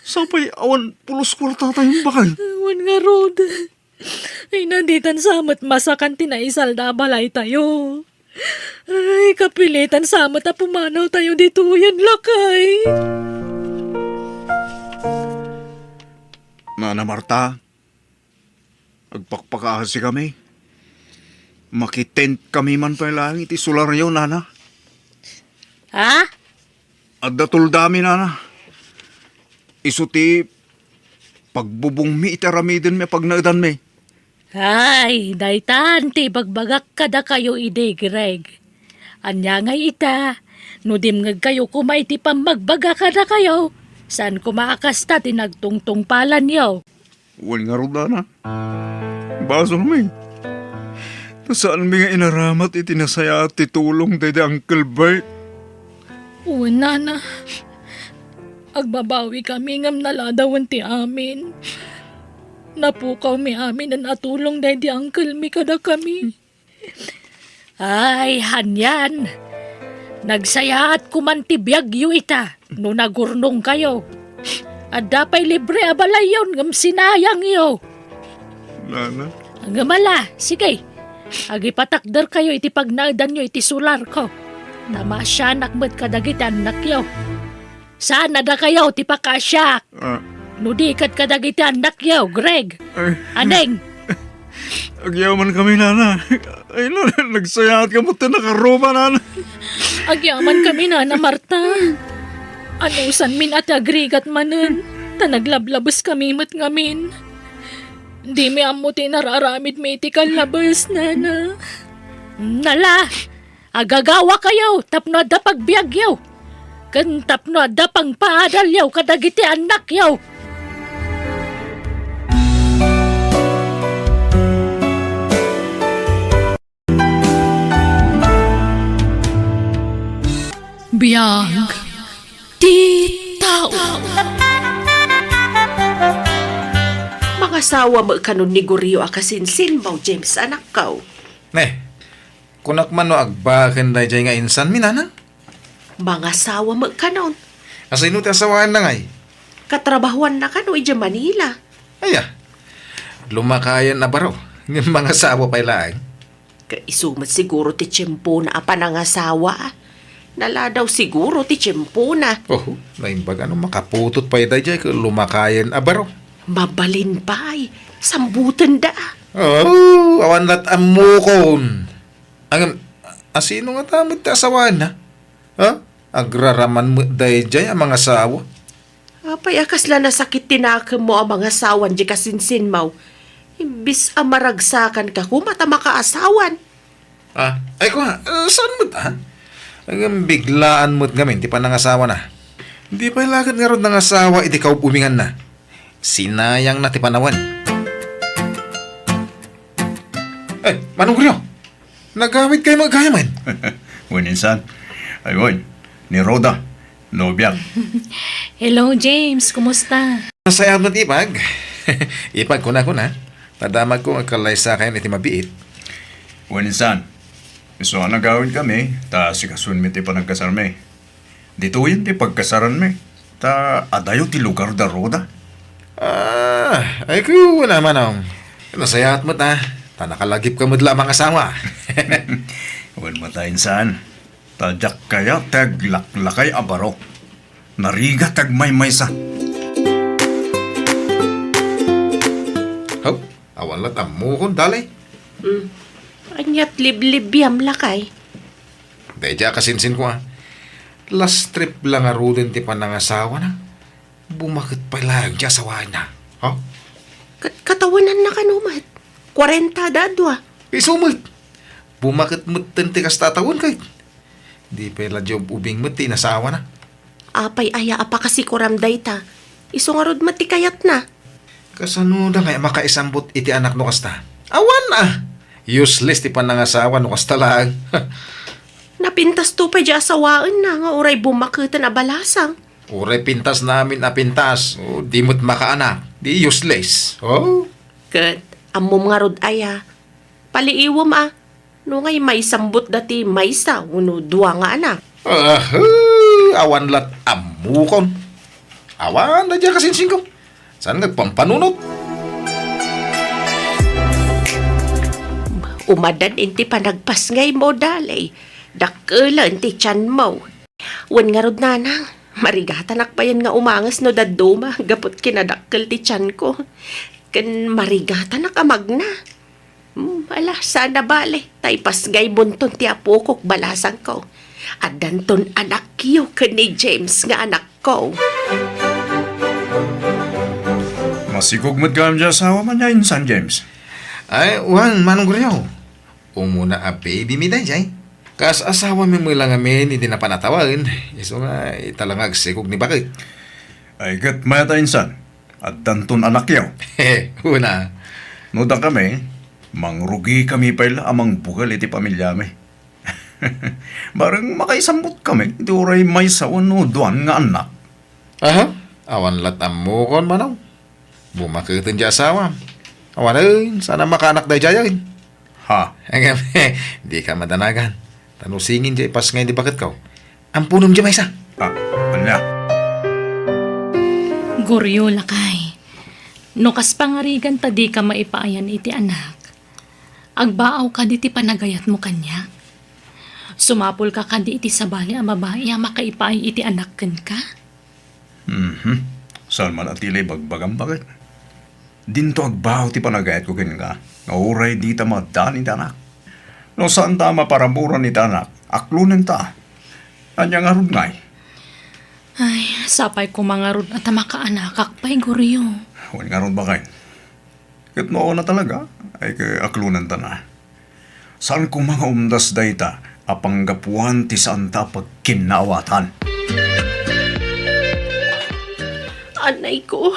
Sapay awan pulos kwarta tayong bakal. Awan nga, Rod. Ay, nanditan samat masakan tinaisal na balay tayo. Ay, kapilitan samat na pumanaw tayo dito yan, lakay. Nana Marta, agpakpakahasi kami. Makitent kami man pa lang iti solar yun, Nana. Ha? At datul dami, Nana. Isuti pagbubong mi itaramidin mi pagnagdan mi. Ay, daytan, ti bagbagak kada kayo ide, Greg. Anya nga ita, nudim nga kayo kumay ti pamagbaga kada kayo. Saan kumaakasta tinagtungtong palan yaw? Wal nga ron, Nana. Baso mi. Saan mi nga inaramat itinasaya at titulong dede Uncle Bert? Una na. Agbabawi kami ngam naladawan ti amin. Napukaw mi amin ang atulong dahil di uncle mi kada kami. Ay, hanyan. Nagsaya at kumantibiyag yu ita no nagurnong kayo. At dapay libre abalay yun ngam sinayang yo. Nana? Ang gamala, sige. Agipatakder kayo iti pagnagdan nyo iti sular ko. Tama siya nakmed kadagitan nakyo. Saan na da kayo ti pakasyak? Nudikat kadagitan nakyo, Greg. Aneng? Agyaman kami, Nana. Ay, no, nagsayahat ka mo ito nakaroba, Nana. Agyaman kami na Marta. Anusan min at agrigat manen. Tanaglablabas kami mat ngamin. Di mi amuti nararamid mi iti kalabas, Nana. Nala, agagawa kayo, tapno da pagbiag yaw. Kan tapno da pang paadal yaw, kadagiti anak yaw. Biyag ti tao. Mga sawa mo kanon ni Gorio akasinsin mo, James, anak kaw. Kunak man no agbaken da jay nga insan minanang. Mga sawa mo kanon. Asino ti asawaan na ngay. Katrabahuan na kano ija Manila. Aya, lumakayan na baro. Ng mga sawa pa ilaan. Kaisumat siguro ti tiyempo na apa ng asawa. Nala daw siguro ti tiyempo na. Oh, naimbag ano makaputot pa iday jay kung lumakayan a baro. Mabalin pa'y. Sambutan da. Oh, awan lat amukon. Ang asino nga tamad ti asawaan na? Ha? Agraraman mo day jay ang mga sawa. Apay akas la nasakit tinaka mo ang mga sawan di kasinsin mo. Imbis amaragsakan ka kumata makaasawan. Ay ko saan mo ta? Ang biglaan mo't ngamin, di pa nangasawa na. Di pa ilagad nga ron nangasawa, iti ka umingan na. Sinayang na ti panawan. Manong Guryo, nagawit kayo magayaman. Waninsan. Ayun, ni Roda. Nobyak. Hello, James. Kumusta? Masayam na tipag. Ipag ko na. Tadamag ko ang kalaysa kayo iti mabiit. Waninsan. So, nagawin kami, ta sikasun mi ti panagkasarme. Dito yun ti pagkasaran mi. Ta adayo ti lugar da Roda. Ay ko naman ang. Nasayahat mo ta. Nakalagip ka mo dila mga asawa. Wan matayin saan. Tadyak kaya taglaklakay abaro. Nariga tagmaymaysa. Awan lat amuhon dalay. Anyat liblib-yam lakay. Dahil kasinsin ko last trip lang arudin ti panangasawa na. Bumakit pa lang di asawahan na. Katawanan na kanumat. 40 dadwa. Isumot. Bumakit mo ti kas tatawon kay. Di pala job ubing mo ti nasawa na. Apay aya apa kasi kuramday ta. Isungarod mati kayat na. Kasano na kaya makaisambot iti anak no kasta? Awan na. Useless ti panangasawa no kasta lang. Napintas to pa di asawaan na nga uray bumakitan na balasang. Uray pintas namin na pintas. Di mo't makaanak. Di useless. Kat, amom nga rod aya. Paliiwam no ngay may sambot dati maysa uno duwa nga anak. Awan lat amukon. Awan na dyan kasinsing ko. Saan nagpampanunot? Umadan inti panagpas ngay mo dalay. Dakela inti tiyan mo. Wan nga rod nanang. Marigata nakpayan nga umangas no daduma. Gapot kinadakkel ti tiyan ko. Kan marigata nakamag na. Ala, sana bale. Taypas ngay bunton ti apokok balasang ko. At danton anak yo ka ni James nga anak ko. Masigugmat ka dyan asawa man niya, San James. Ay, wan, manong guryaw. Umuna a baby mi dayjay. Kas asawa mi mo lang amin, hindi na panatawagin. Iso nga, italangag sigog ni bakit. Ay kat mata insan. At danton anak yaw. Una. Nuda kami, mangrugi kami pala amang bugal iti pamilya mi. Barang makaisambot kami, iti oray may sawan no duan nga anak. Aha, awan latam mo kon manaw. Bumakitin di asawa. Awan ay, sana makaanak dayjayin. Ha? Hanggang, di ka madanagan. Tanusingin di pas ngayon di bakit ka. Ang punom di may isa. Anya? Guryo lakay. No kas pangarigan ta di ka maipaayan iti anak. Agbaaw ka di ti panagayat mo kanya. Sumapol ka di iti sabali ang babae ang makaipaay iti anak ken ka. Salman at ilay bagbagang bakit? Dinto agbaw ti panagayat ko kin ka. Nauray di ta madani ti anak. No saan ta maparaburan ni ta anak, aklunin ta. Anya nga rod ngay. Ay, sapay ko mga rod at makaanak pa'y guryo. Huwag nga rod ba kayo? Kat noon na talaga, ay kay aklunan ta na. Saan ko mga umdas dayta, apanggapuan ti saan ta pagkinawatan. Anay ko,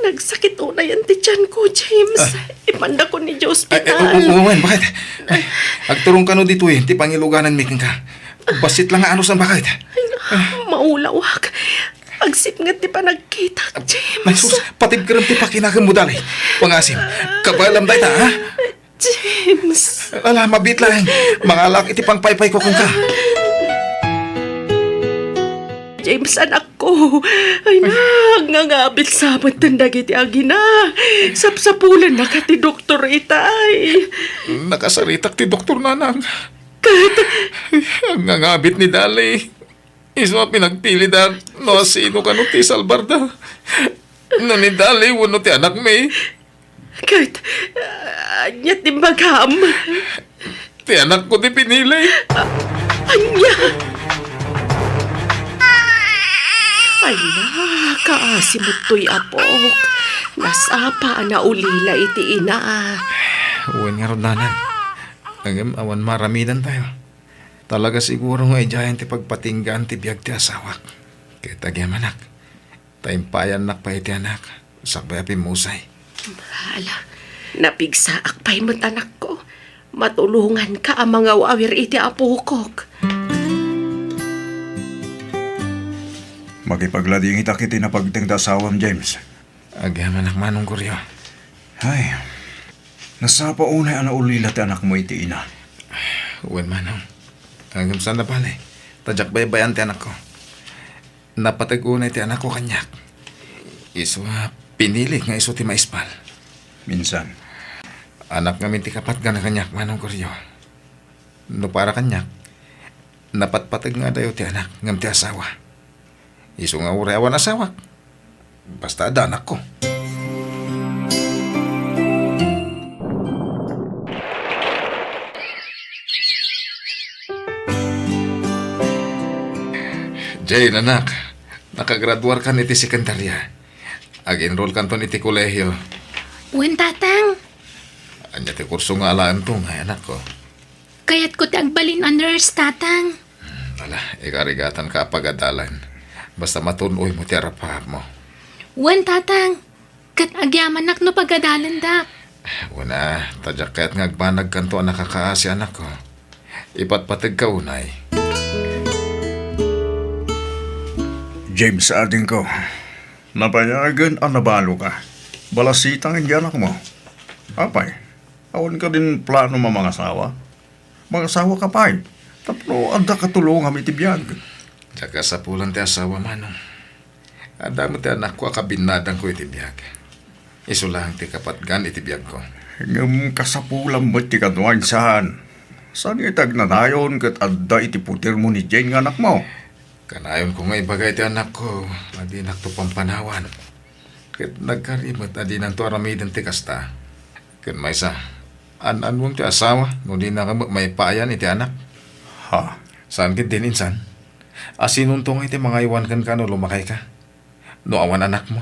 nagsakit na yan ti tiyan ko, James. Ipanda ko ni Diyos hospital. Uwan, bakit? Ay, agturong ka no dito eh, ti pangiluganan miking ka. Basit lang nga ano sa bakit? Maulawak. Agsip nga ti pa nagkita, James. Ay sus, patib ka rin ti pakinakan mo dali. Pangasim, kabalam day ta, ha? James. Ala, mabit lang. Mga lak, iti pang paypay ko kung ka. James, anak ko. Ay nangangabit sa matanda iti agina. Sapsapulan na ka ti doktor itay. Nakasaritak ti doktor nanang. Ang ngangabit ni Dali. Iso pinagpili da no sino ka no ti Salbarda. No ni Dali, wano ti anak may. Kahit, anya timbagam. Ti anak ko ti pinili. Anya. Ay kaasimot to'y apok. Nasapa na ulila iti ina. Uwan nga ron nanan. Agam awan maramidan tayo. Talaga siguro nga ijayan ti pagpatinggan ti biyag ti asawak. Kaya tagyam anak. Taimpayan nak pa iti anak. Sakbay api musay. Hala, napigsa akpay mo't anak ko. Matulungan ka ang mga wawir iti apukok. Makipaglading itakiti na pagtingda asawam, James. Agam anak manong kuryo. Ay, nasapa unay ana ulila ti anak mo iti ina. Uwan manong. Agam saan na pala. Tadyak baybayan ti anak ko. Napatag-unay ti anak ko kanyak. Iso pinili nga iso ti maispal. Minsan. Anak nga minti kapat ka na kanyak manong kuryo. No para kanyak. Napatpatag nga dayo ti anak ngam ti asawa. Iso nga ureawan asawa. Basta ada anak ko. Jane, anak. Nakagraduar ka niti sekundarya. Ag-enroll ka to niti kolehyo. Uwan, tatang. Anya ti kurso nga alaan to nga anak ko. Kaya't ko ti agbalin a nurse, tatang. Wala, ikarigatan ka pagadalan. Basta matunoy mo ti arapahap mo. Uwan, tatang. Kat agyaman nak no pagadalan dak. Una, tadyak kaya't ngagbanag kanto ang nakakaasi anak ko. Ipatpatag ka unay. James, ading ko. Napayagan ang nabalo ka. Balasitang hindi anak mo. Apay, awan ka din plano mamangasawa. Mangasawa ka pa'y. Tapno, anda katulong kami tibiyag. Tsaka sa pulang ti asawa manong. Ada mo ti anak ko akabinadang ko itibiyag. Iso lang ti kapatgan itibiyag ko. Ngam kasapulam mo ti kanuan saan. Saan itag nanayon kat adda iti putir mo ni Jane nga anak mo? Kanayon ko nga ibagay ti anak ko. Adi nakto pampanawan. Kat nagkarimot adi nanto aramidan ti kasta. Kat may sa, an mong ti asawa, no di na ka may paayan iti anak. Ha? Saan kit din insan? Asinuntong iti mga iwan kan ka no lumakay ka. No awan anak mo.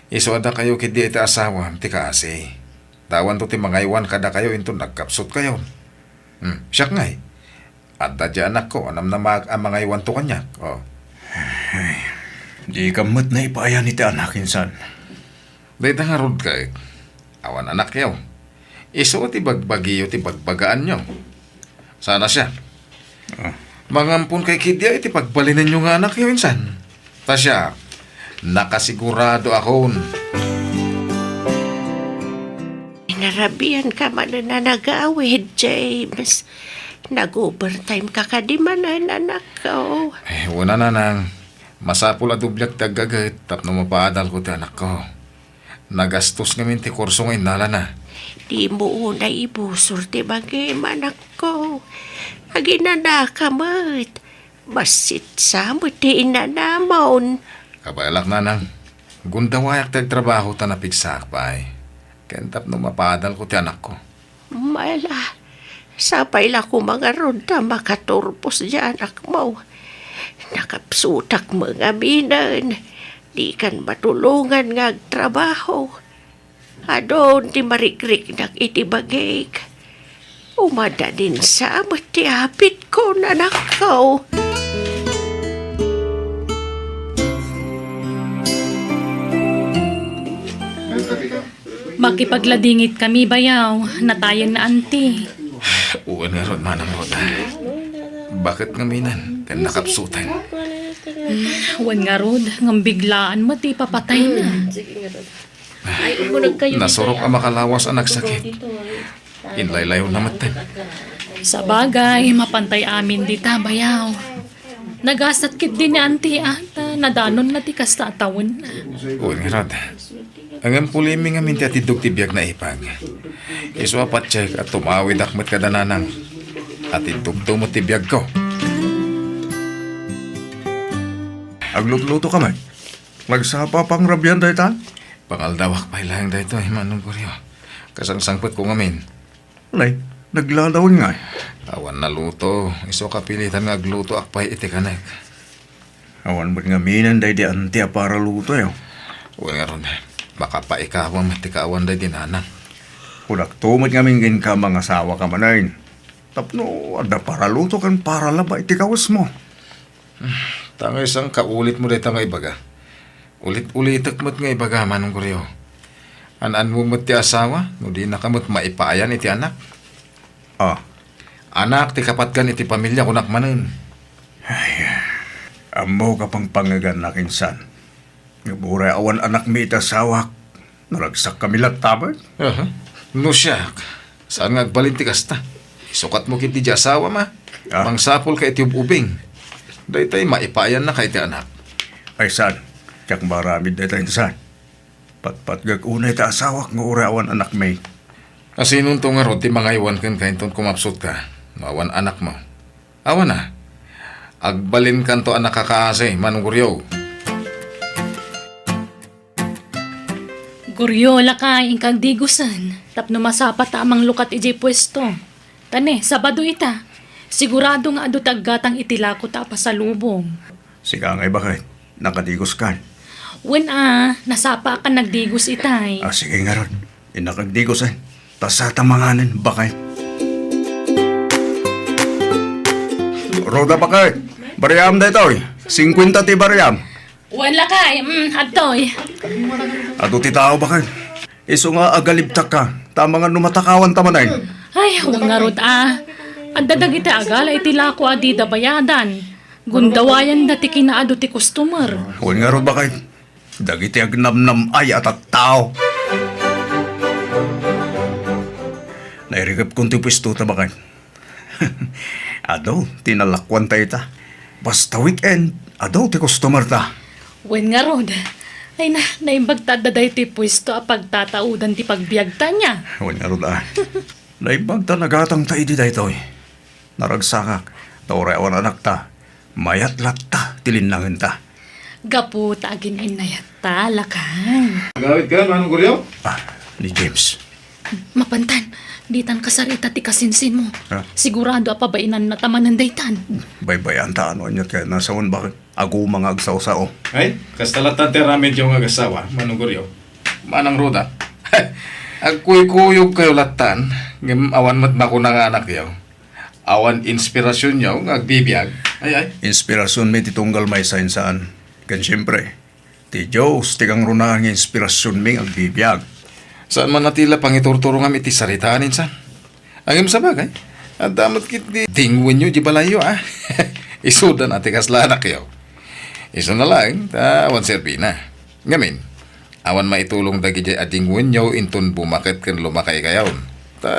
Iso ada kayo kit di iti asawa, ti kaasi. Tawan to ti mga iwan kada kayo into nagkapsot kayo. Siyak nga eh. Adda di anak ko, anam na ang mga iwan to kanyak. Oh. Di ka mat na ipaayan iti anak insan. Dahil nga rod ka eh. Awan anak yaw. Iso ti bagbagiyo ti bagbagaan nyo. Sana siya. Mangampun kay Kidya iti pagbalinan nyo nga anak yaw insan. Ta siya, nakasigurado akon. Narabian ka man na nag-awid, James. Nag-overtime ka kadimanan, anak ko. Una na nang masapul a dubyak tagagat tapno mapaadal ko ti anak ko. Nagastos ngamin ti kurso ngayon nala na. Di mo una ibusor ti bagay, anak ko. Aginana ka mat. Basit sa mo ti inanamon. Kabailak na nang. Gundawayak tagtrabaho ta napigsak pa eh. Kentap no mapadal ko ti anak ko. Mala, sapay la ko mga ronda makaturpos di anak mo. Nakapsutak mga minan. Di kan matulungan nga trabaho. Adon ti marikrik nak iti bagay. Umada din sa ti hapit ko nanak ko. Makipagladingit kami bayaw, natayan na anti. Uwan nga ron manang ron. Bakit ngaminan? Kan nakapsutan. Wan nga rod, ngam biglaan mo ti papatay na. Nasurok ang makalawas ang nagsakit. Inlaylayo na matan. Sa bagay, mapantay amin dita bayaw. Nagasat kit din ni anti ata, nadanon na ti kasta atawon na. Uwan nga ron. Ang pulimi nga minti at idog ti biyag na ipag. Iso apat check at tumawid akmat kadananang. At idugto mo ti biyag ko. Aglutluto ka man. Magsapa pang rabyan dahi ta? Pangaldawak pa ilang dahito manong kuryo. Kasangsangpot ko ngamin. Alay, naglalawin nga. Awan na luto. Iso kapilitan nga agluto akpay iti kanek. Awan ba't nga minan dahi di anti para luto yun. Uwan nga ron. Baka pa ikaw ang matikaawan dahi dinanang. Kudak tumot nga mingin ka mga asawa ka manayin. Tapno, ada para luto kan para laba iti kawas mo. Tanga isang kaulit mo dito nga ibaga. Ulit-ulitak mo't nga ibaga manong kuryo. An mo mo't ti asawa, no di nakamot maipaayan iti anak. Ah, Anak, ti kapatgan iti pamilya kunak manen. amo ka pang pangagan na kinsan. Ngaburay awan anak mi iti asawak. Naragsak kami lataban. No siyak. Saan nga agbalin ti kasta? Isukat mo kiti di asawa ma. Ah. Pangsapol ka iti ubing. Daytay maipayan na kay ti anak. Ay san, tiyak maramid na tayo san. Patpat unay ta asawak nga uray awan anak mi. Kasi nun to nga ro, ti mga iwan kan kain ton kumapsot ka. Awan anak mo. Awan na. Agbalin kan to anak kakaase, manong kuryo. Guryola ka, ingkang digusan. Tapno masapat amang lukat ijay pwesto. Tane, Sabado ita. Sigurado nga adu taggatang itilako ta pasalubong. Siga ngay bakit? Nakadigos kan. Wen nasapa ka nagdigos itay. Sige nga ron. Inakagdigos eh. Tas sa tamanganan, bakit? Roda bakit? Bariyam da ito eh. 50 ti bariyam. Wen lakay, adtoy. Ato ti tao bakit? Iso nga agalibtak ka. Tama nga numatakawan tamanay. Ay, huwag nga rod Ang dadag iti agala iti lako adi da bayadan. Gundawayan dati kinaado ti customer. Huwag nga ron bakit? Dagiti agnamnam ay at tao. Nairigap kong ti pwesto ta bakit? Ado, tinalakwan tayo ta. Basta weekend, ado ti customer ta. Wen nga rod. Ay na, naimbagtadaday ti pwesto a pagtataudan ti pagbiagta niya. Huwag nga ron naibag ta nagatang ta idi daytoy. Naragsakak, taurewan anak ta. Mayat ta, tilinangin ta. Gapu tagin inayat ta, lakang. Gawit ka, Manong Guryo? Ni James. Mapantan, ditan kasarita ti kasinsin mo. Ha? Sigurado apabainan na tamanan daytan. Baybayan ta ano niya kaya nasawan bakit ako mga agsaw-sao. Ay, kastalatan ti ramen yung agasawa, Manong Guryo. Manang Roda. Agkuy-kuyog kayo latan, ngam awan mat bako na nga anak yaw. Awan inspirasyon yaw, agbibiyag. Ay. Inspirasyon may titunggal may sainsaan. Kan siyempre, ti Diyos, tigang runang inspirasyon may agbibiyag. Saan man natila pangiturturo nga iti saritaan insan? Angim sa bagay. Ang damat kit di tingwin nyo di balayo Isudan ati kaslanak yaw. Iso na lang, awan serbina. Ngamin, awan maitulong dagi di adingwin nyo intun bumakit kan lumakay kayaw.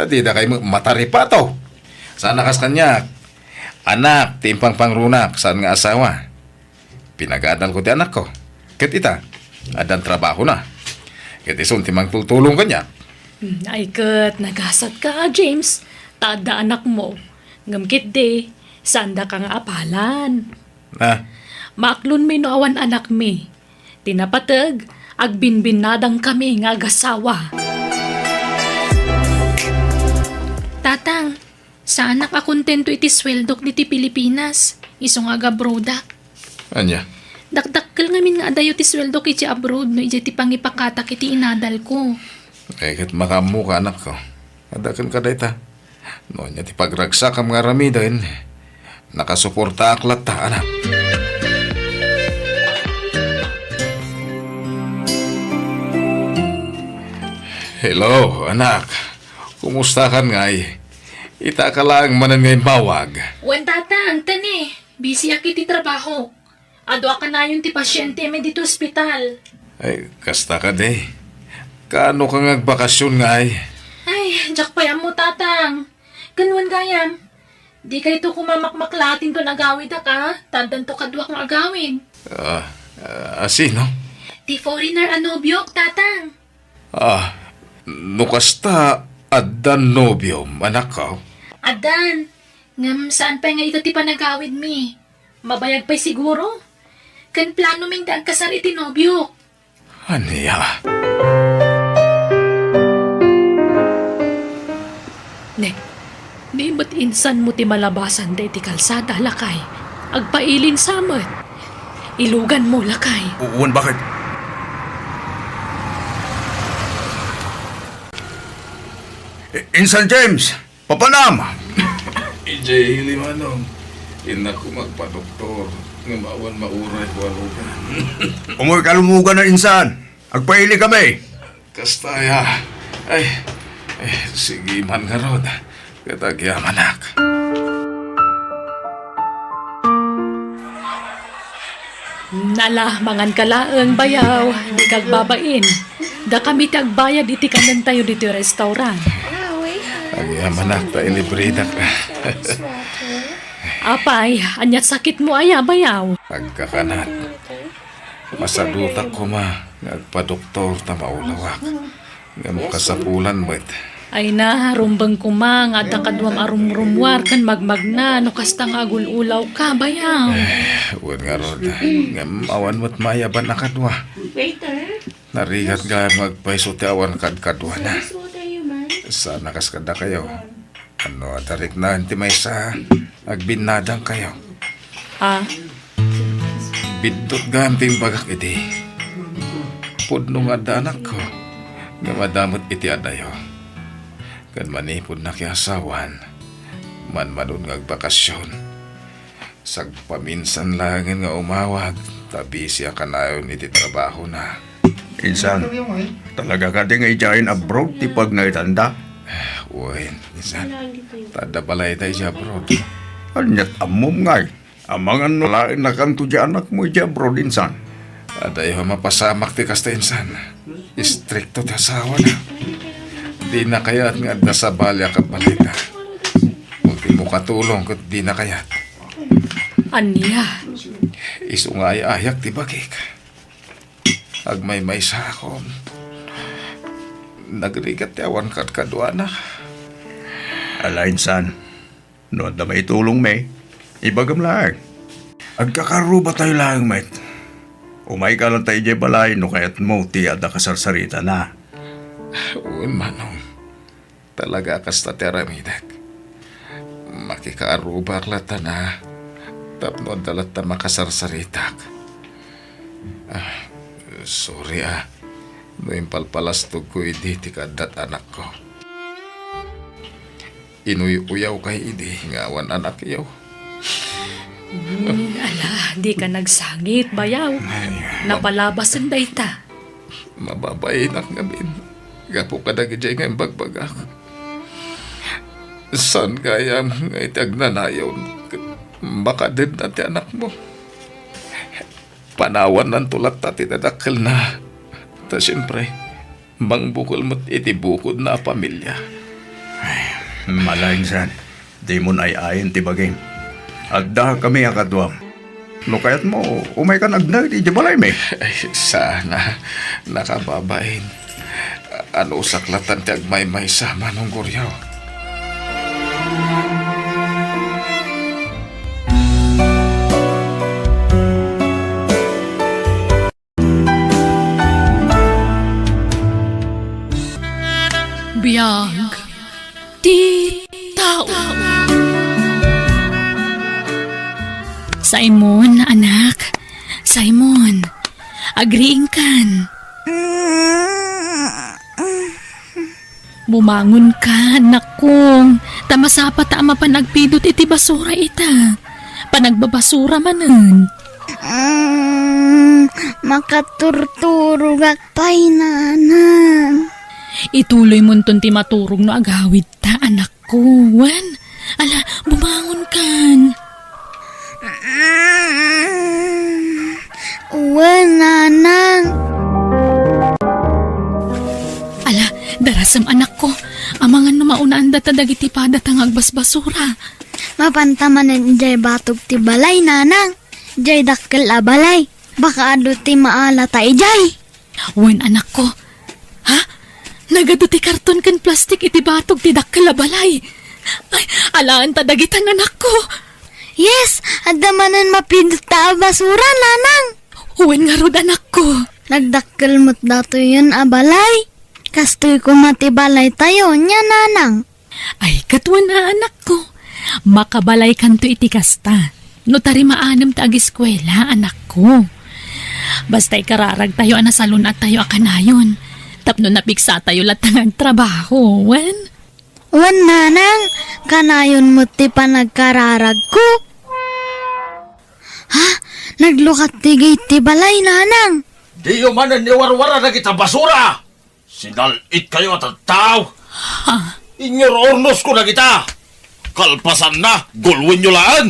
Di da kayo mataripato. Saan nakas kanya? Anak, timpang pangrunak, saan nga asawa? Pinag-aadal ko ti anak ko. Ket ita, adan trabaho na. Ket isun timang tultulong kanya. Ay kat, nagasat ka, James. Tada anak mo. Ngamkit de, sanda ka nga apalan. Na, Maaklon mi no awan anak mi. Tinapatag, agbinbinadang kami nga agasawa. Tatang, saan nakakontento iti sweldok diti Pilipinas? Iso nga gabroda. anya? Dakdakkel ngamin nga adayo ti sweldok iti abroad no iti ti pangipakatak iti inadal ko. Ket makamu ka anak ko. Adakan ka dayta. No nya ti pagragsak ang mga ramidain. Nakasuporta aklat ta anak. Hello, anak. Kumusta kan ngay? Ita ka lang manan ngay bawag. Wen tatang, tani. Busy aki ti trabaho. Adwa ka na yun ti pasyente may dito ospital. Ay, kasta ka de. Kaano ka ngagbakasyon ngay? Ay, jak pa yan mo tatang. Ganwan gayam. Di kayo to kumamakmaklatin to nagawid ka. Tandan to kadwa kang agawin. Asino? Ti foreigner anobyok, tatang. Nukasta adan nobyo, anak ko. Adan, ngam saan pa nga ito ti panagawid mi? Mabayag pa'y siguro? Kan plano ming daan kasar iti nobyo. Aniya? Di ba't insan mo ti malabasan de ti kalsada, lakay? Agpailin samot. Ilugan mo, lakay. Uwan bakit? Insan James, papanam! EJ Limanong, ina ko magpa-doktor. Ngamawan mauray ko alugan. Umoy kalumugan na insan. Agpaili kami. Kastaya. Ay, sige man nga rod. Katagyam anak. Nala, mangan kalaang bayaw. Di kag babain. Da kami tagbayad iti kanan tayo dito restaurant. Agyam anak, ta ilibrida ka. Apay, anyat sakit mo aya bayaw. Pagkakanat. Masadutak ko ma. Nagpa-doktor ta maulawak. Ngam kasapulan mo't. Ay na, rumbang kumang at kadwam arumrumwar kan magmagna no kastang agululaw ka bayaw. Huwag nga rod. Ngam awan mo't mayaban na kadwa. Waiter, Narigat nga magpaiso ti awan kadkadwa na. what are you, man? Sana kaskada kayo. Ano, tarik na ti may sa agbinadang kayo. Ha? Bidot gamping bagak iti. Pudno nga da anak ko. Nga madamot iti adayo. Kan manipod na kiasawan. Man ngagbakasyon. Sagpaminsan langin nga umawag. Tabi siya kanayon iti trabaho na. Insan, talaga ka di nga ijayin abroad ti pag naitanda. Uy, minsan. Tada balay tayo siya bro. Anyat amom ngay. Amangan no lain na kanto di anak mo di abroad insan. Adayo mapasamak ti kasta insan. Istrikto ti asawa na. Di na kayat nga adda sa balya ka balay ka. Kung di mo katulong kat di na kayat. Anya? Iso nga ay ayak ti bagik. Agmay-may sa akon. Nagrigat yawan kat kadwa na. Alain san, no da may tulong may, ibagam lang. Agkakaruba tayo lang, mate. Umay ka lang tayo balay, no kaya't mo ti ada kasarsarita na. Un manong. Talaga kasta teramidak. Makikaarubak lata na. Tapno dalat na makasarsaritak. Sorry no impalpalastog ko idi ti kadat anak ko. Inuy-uyaw kay idi ngawan anak yaw. Ala, di ka nagsangit, bayaw. Napalabasan day ta. Mababay nak ngabin. Gapo ka dagijay nga bagbagak. San kaya nga itag nanayaw. Baka din natin anak mo. Panawan ng tulat tati dadakil na. Ta siyempre, mangbukol mo't itibukod na pamilya. Malaing san, di mo na ayin ti bagay. Adda kami akadwam. No kaya't mo, umay ka nagnag, di balay may. Ay, sana nakababain. Ano usaklatan ti agmay-may sa manong guryaw. Biyag ti tao. Simon, anak. Simon, agriing kan. Bumangon ka, anak kong. Tamasapa ta ama panagpidot iti basura ita. Panagbabasura manen. Makaturturog at painanan. Ituloy mo ti maturog no agawid ta, anak ko. Wan, ala, bumangon kan. Uwan, nanang. Ala, darasam anak ko. Amangan no maunaan data dagiti pada tang agbasbasura. Mapantamanan jay batog ti balay, nanang. Jay dakkel a balay. Baka ado ti maala ta ijay. Wan, anak ko. Ha? Nagado ti karton kan plastik iti batog ti dakkel a balay. Ay, alaan ta dagitan anak ko. Yes, adamanan mapindot ta a basura, nanang. Wan nga rod anak ko. Nagdakkel mo't dato yun a balay. Kastoy ko matibalay tayo niya, nanang. Ay, katwan na anak ko. Makabalay kanto iti kasta. No tari maanem ta ag-eskwela, anak ko. Basta'y kararag tayo anasalon at tayo akanayon. Tapno napiksa tayo latang trabaho, wen? Wan, nanang. Kanayon mo't ti panagkararag ko. Ha? Naglukat ti gate ti balay, nanang. Di yung manan ni warwara na kita basura! Sinalit kayo at tao! Inyor ornos ko na kita! Kalpasan na! Gulwin nyo laan!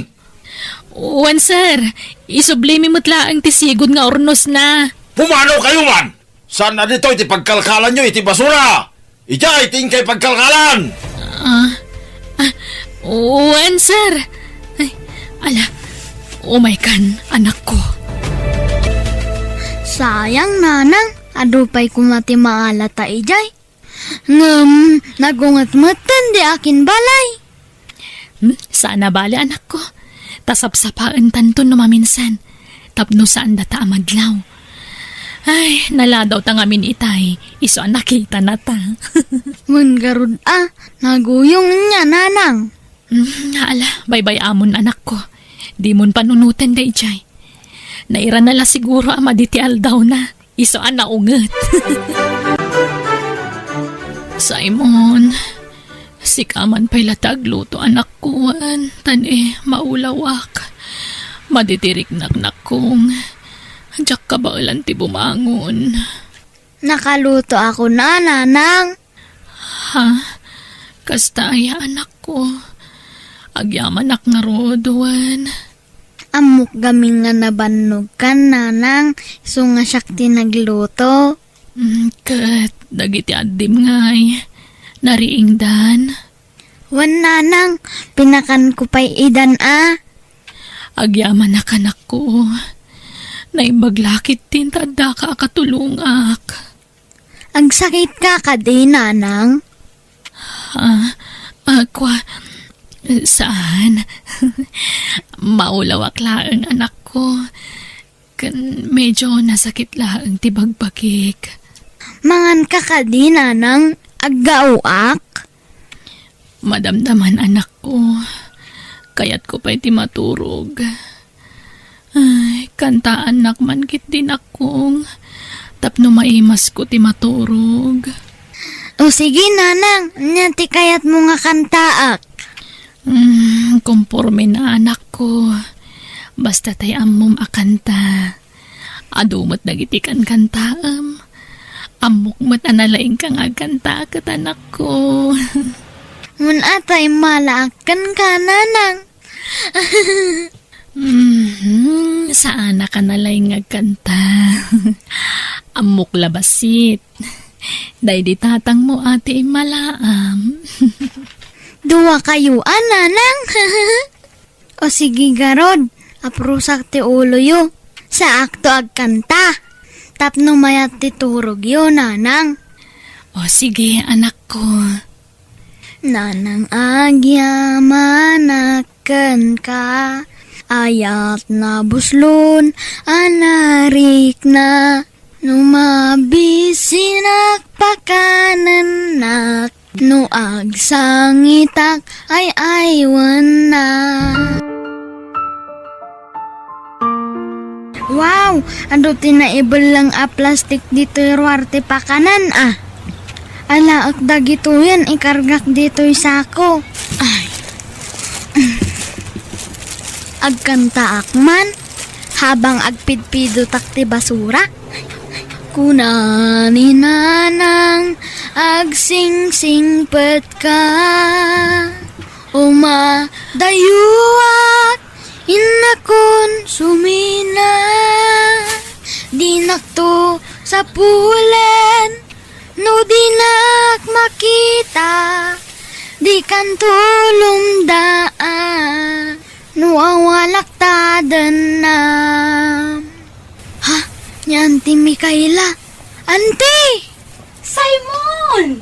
Wen, sir. Isublimi mo't laang ti sigod nga ornos na. Pumanaw kayo man! Saan na dito iti pagkalkalan nyo iti basura? Ija iti kay pagkalkalan! Wen, sir. Ay, ala. Umay kan, anak ko. Sayang, nanang. Adupay ko mati maala ta ijay. Nagungat-matan di akin balay. Sana bali, anak ko. Tasapsapaan tanto no maminsan. Tapno saan data amadlaw. Ay, naladaw ta ngamin itay. Iso nakita na ta. Mungarud naguyong niya, nanang. Naala, bye-bye amon, anak ko. Di mon panunutan da ijay. Naira nala siguro amaditi aldaw na. Iso naunget. Simon, sikaman pa'y latag luto anak ko. Tani, maulawak. Maditirik naknak kong. Diyak ka ba ulan ti bumangon? Nakaluto ako na, nanang. Ha? Kasta ay anak ko. Agyaman ak nga rodoan. Amok gaming nga nabannog kan, nanang. So nga syakti nagluto. Kat, dagiti adim ngay. Nariing dan. Wan, nanang. Pinakan ko pa'y idan. Agyaman ak anak ko. Naimbaglakit tin tadda ka katulungak. Ang sakit ka kadi, nanang. Saan? Maulawak laang anak ko. Kan medyo nasakit laang tibagbagik. Mangan ka kadi, nanang. Aggauak. Madamdaman anak ko. Kaya't ko pa'y timaturog. Ay, kantaan nakman kit din akong. Tapno maimas ko timaturog. O sige, nanang. Nyati kayat mo nga kantaak. Kumporme na anak ko. Basta tay ammom akanta. Adumot nagitikan kantaam. Amok analaing kang agkanta kat anak ko. Mun atay malaakan ka, nanang. Saan ka nalaing agkanta? Amok labasit. Day di tatang mo ate malaam. Duwa kayo, nanang. O sige, garod. Aprusak ti ulo yo. Sa akto agkanta. Tapno mayat ti turog yo, nanang. O sige, anak ko. Nanang agyaman akan ka. Ayat na buslon, anarik na. Numabisinak pakanan nak. No agsangitak ay aywan na. Wow! Ano tinaibol lang plastic dito yung ruwarte pakanan Ala, akdag ito yan. Ikargak dito yung sako. Ay. Agkanta akman. Habang agpidpido takti basura. Kunani nanang agsingsingpet ka. Umadayuak inakon sumina. Dinak to sa pulen. No dinak makita. Di kan tulong daan. No awalak tadan na. Ha? Ni Auntie Mikaela. Auntie! Simon!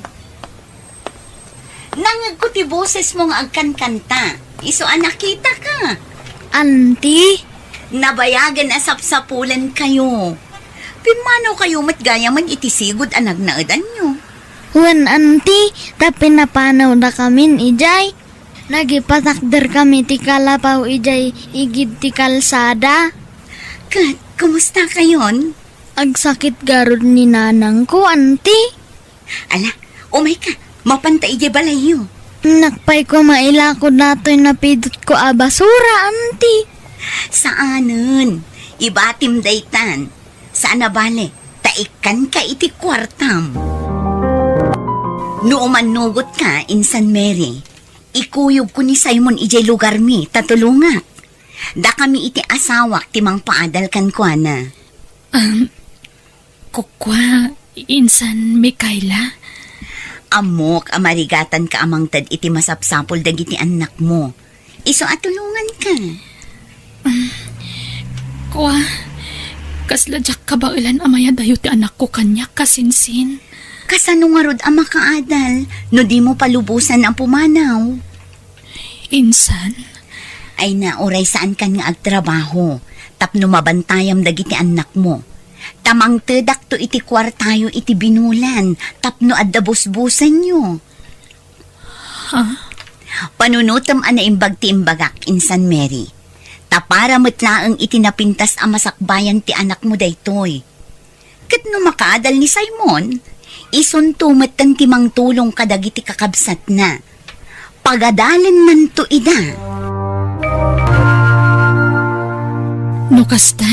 Nangag ko ti boses mong agkan-kanta. Iso nakita ka. Auntie? Nabayagan asap-sapulan kayo. Pimano kayo matgaya man itisigod anag na edan nyo. Wan auntie, tapi napanaw na kamin ijay. Nagipatakder kami ti kalapaw ijay igid ti kalsada. Kat, kumusta kayon? Agsakit garod ni nanang ko, auntie. Ala, umay ka, mapantay ijay balayo. Nakpay ko mailakod nato'y napidot ko basura, auntie. Saanan? Ibatim daytan. Saan na bale? Taikan ka iti kwartam. Nooman nugot ka, Insan Mary. Ikuyog ko ni Simon ijay lugar mi, tatulungak. Da kami iti asawak timang paadal kan kwa na. Kukwa, Insan Mikaela. Amok, amarigatan ka amang tad iti masapsapol dagiti anak mo. Iso atulungan ka. Kwa, kasladyak ka ba ilan amaya dayo ti anak ko kanya kasinsin? Kasano nga rod ang makaadal, no di mo palubusan ang pumanaw. Insan? Ay na, oray saan kan nga agtrabaho, tapno mabantayam dagiti anak mo. Tamang tedak to iti kwartayo iti binulan, tapno addabos-busan nyo. Panunutam ana imbag ti imbagak, Insan Mary. Tapara matlaang iti napintas ang masakbayan ti anak mo daytoy. Kat no makaadal ni Simon, isuntumat kan timang tulong kadagiti kakabsat na. Pagadalan man to ida. No kasta,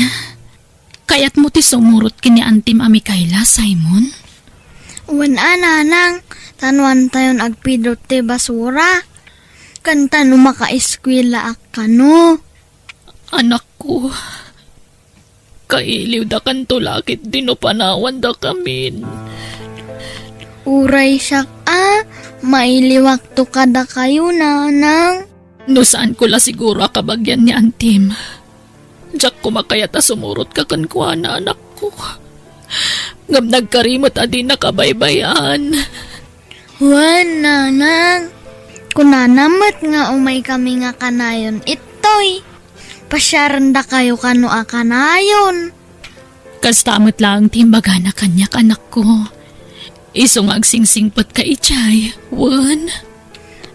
kayat mo ti sumurot kini Antim Mikaela, Simon? Wan nanang, tanuan tayon agpidot ti basura. Kanta no makaeskwela akano. Anak ko, kailiw da kan tulakit dinupanawan da kamin. Uray siyak mailiwak to kada kayo nanang. No saan ko la siguro akabagyan ni Antim. Diyak kumakayat a sumurot ka kan kuana anak ko. Ngam nagkarimot adi nakabaybayan. Wan, nanang. Kunanamat nga umay kami nga kanayon itoy. Pasyaranda kayo kano a kanayon. Kastamot lang timbaga na kanyak anak ko. Isong agsingsingpot ka ichay, wan.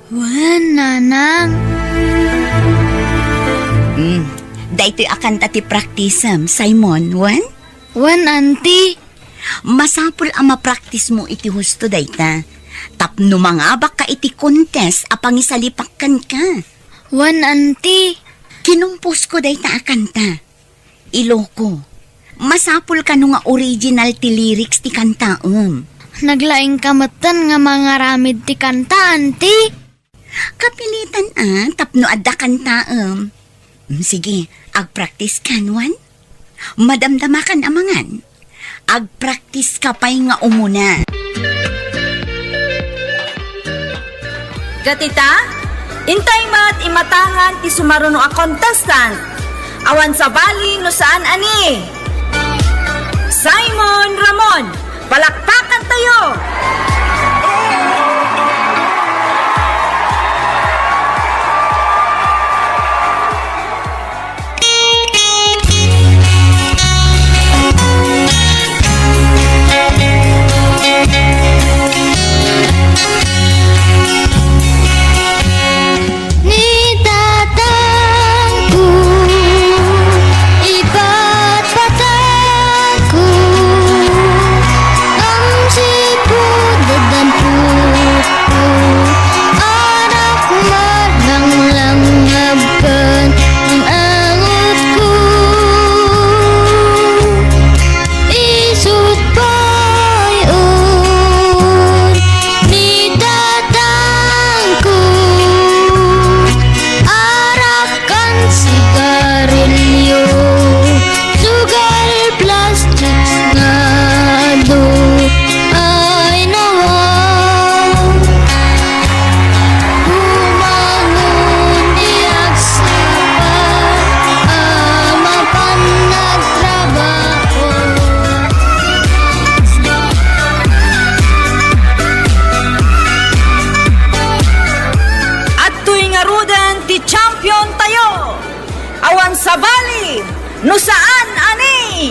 Wan, nanang. Dahito akan tati praktisam, Simon, wan? Wan, auntie. Masapul ang mapraktis mo iti husto dayta. Tapno mga baka iti contest apang isalipakkan ka. Wan, auntie. Kinumpos ko dayta akanta. Iloko. Masapul ka nga original ti lyrics ti kantaom. Naglaing kamatan nga mga ramid ti kanta, auntie. Kapilitan tapno adda kantaom. Sige, agpractice kan, wan? Madamdamakan amangan. Agpractice ka pa'y nga umuna. Gatita, intay mat imatangan ti sumaruno a contestant. Awan sa bali no saan ani. Simon Ramon, palakpakan tayo! Ni tatangku, iba't patangku, ang sipod dan pupo, anak maglang ngabkan ang angutku, isut payon, ni tatangku. Arakan sigarilyo, sugal plastic nga do ay nawang humangon diag sapa amapan nagtrabaho. At tuwing arudan ti champion tayo. Awan sa bali, no saan ani?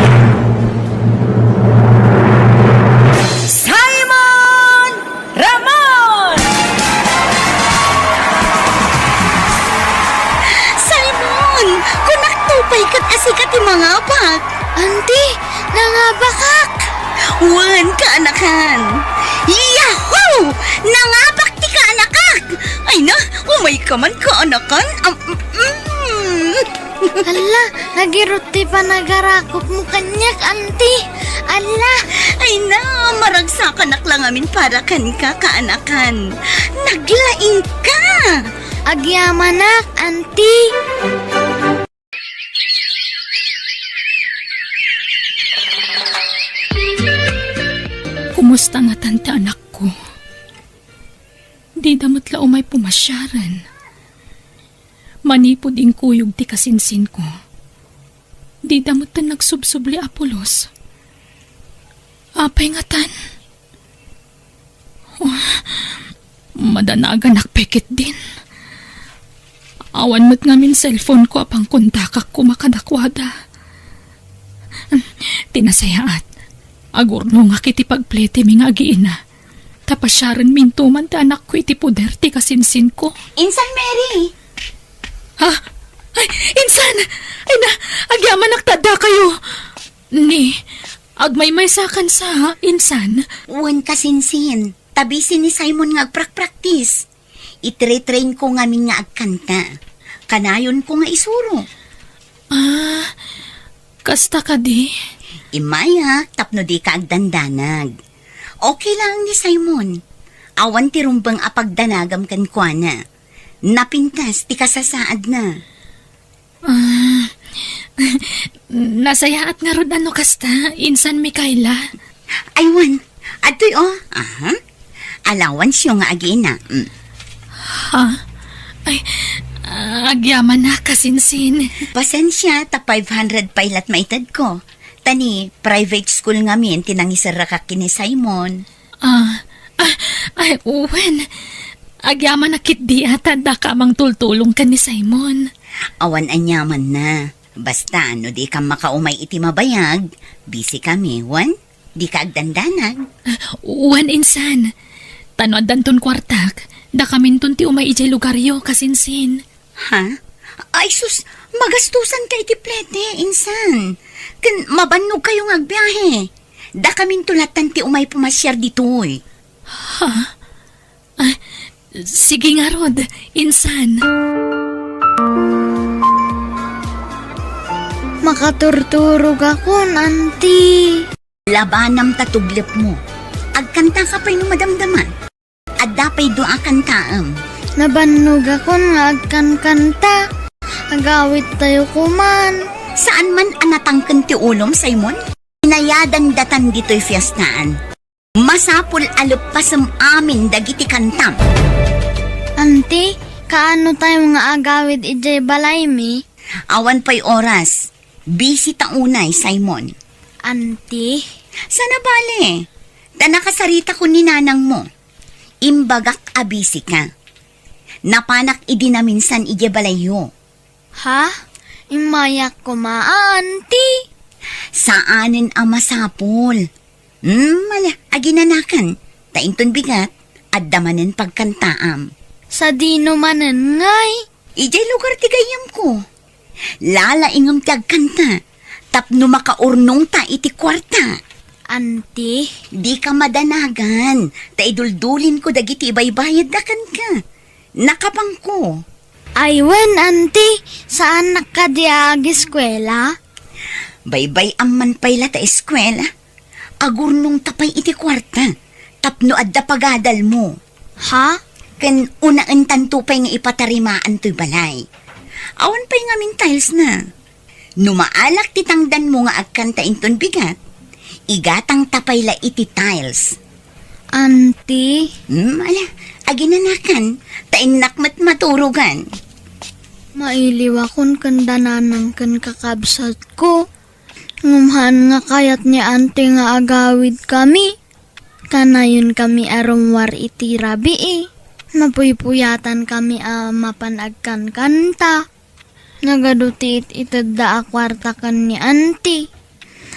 Simon Ramon! Simon! Kunak tupay kat asikat ti mga bak. Auntie, nangabakak. Wan ka anakan. Yahoo! Nangabak ti ka anakak. Ay na, umay ka man ka anakan. Ala, nagiruti pa nagarakop mo kanyak, auntie. Ala, Ay na, maragsakan lang amin para kan ka kaanakan. Naglaing ka. agyamanak, auntie. Kumusta nga tante anak ko? Di damat la umay pumasyaran. Manipod ing kuyog ti kasinsin ko. Di damat tan nagsubsubli Apolos. Apay nga tan. Oh, madanagan nakpekit din. Awan mo't ngamin cellphone ko apang kontakak ko makadakwada. Tinasayaat. Agurno nga kiti pagplete mi nga agiina. Tapasyaran mintuman ti anak ko iti puder ti kasinsin ko. Insan Mary. Ha? Ay, insan! Ay na, agyaman naktada kayo. Ni, agmaymaysakan sa insan. Wan kasinsin. Tabisin ni Simon nga agprak-praktis. Itre-train ko ngamin nga agkanta. Kanayon ko nga isuro. Ah, kasta ka di? Imaya, tapno di ka agdandanag. Okay lang ni Simon. Awan ti rumbang apagdanagam kan kwa na. Napintas ti kasasaad na. Ah, nasayaat nga rod ano kasta, insan Mikaela. Aywan, atoy Allowance yung nga agina. Ha? Ay, Agyaman na, kasinsin. Pasensya, ta 500 pailat maitad ko. Tani, private school ngamin, tinangisara ka kini Simon. Uwen. Agyaman na kit di ata da ka mang tultulong ka ni Simon. Awan anyaman na. Basta, no di ka makaumay iti mabayag, busy kami, wan? Di ka agdandanag. Uwen insan. Tanoan danton kwartak. Da kamin ti umay ijay lugaryo, kasinsin. Ha? Ay sus, magastusan ka iti plete, insan. Kan mabannog kayong agbiyahe. Da kaming tulatan ti umay pumasyar ditoy. Sige nga, Rod. Insan. Makaturturog ako, auntie. Labanam tatuglip mo. Agkanta ka pa'y madamdaman. At dapay doa kantaam. Nabannog ako nga agkan-kanta. Agawit tayo kuman. Saan man anatangkan ti ulom, Simon? Inayadan datan dito'y fiestaan. Masapul alupasam amin dagiti kantam. Auntie, kaano tayo nga agawid ijay balay mi? Awan pa'y oras. Busy ta unay, Simon. Auntie? Sana bale? Da nakasarita ko ni nanang mo. Imbagak abisi ka. Napanak idi na minsan ije balayo. Ha? Imayak ko auntie? Saanin ang masapol? Mala, aginanakan. Tainton bigat, at damanin pagkantaam. Sa dino manen ngay. Ijay lugar ti gayam ko. Lalaingam ti agkanta. Tapno makaurnong ta iti kwarta. Auntie? Di ka madanagan. Taiduldulin ko dagiti ibaybayad dakan ka. Nakapang ko. Aywen, auntie. Saan nakadiag eskwela? Baybay amman payla ta eskwela. Agurnong tapay iti kwarta. Tapno adda pagadal mo. Ha? Kan unaan tantupay nga ipatarimaan to'y balay. Awan pa'y ngamin tiles na. Numaalak titangdan mo nga agkanta inton bigat. Igatang tapay la iti tiles. Auntie? Ala, aginanakan. Tainak maturugan. Mailiw akong kandananang kan kakabsat ko. Ngumhan nga kayat ni auntie nga agawid kami. Kanayon kami arumwar iti rabi eh. Napuypuyatan kami mapanagkan kanta. Nagadutit itadda akwarta kan ni auntie.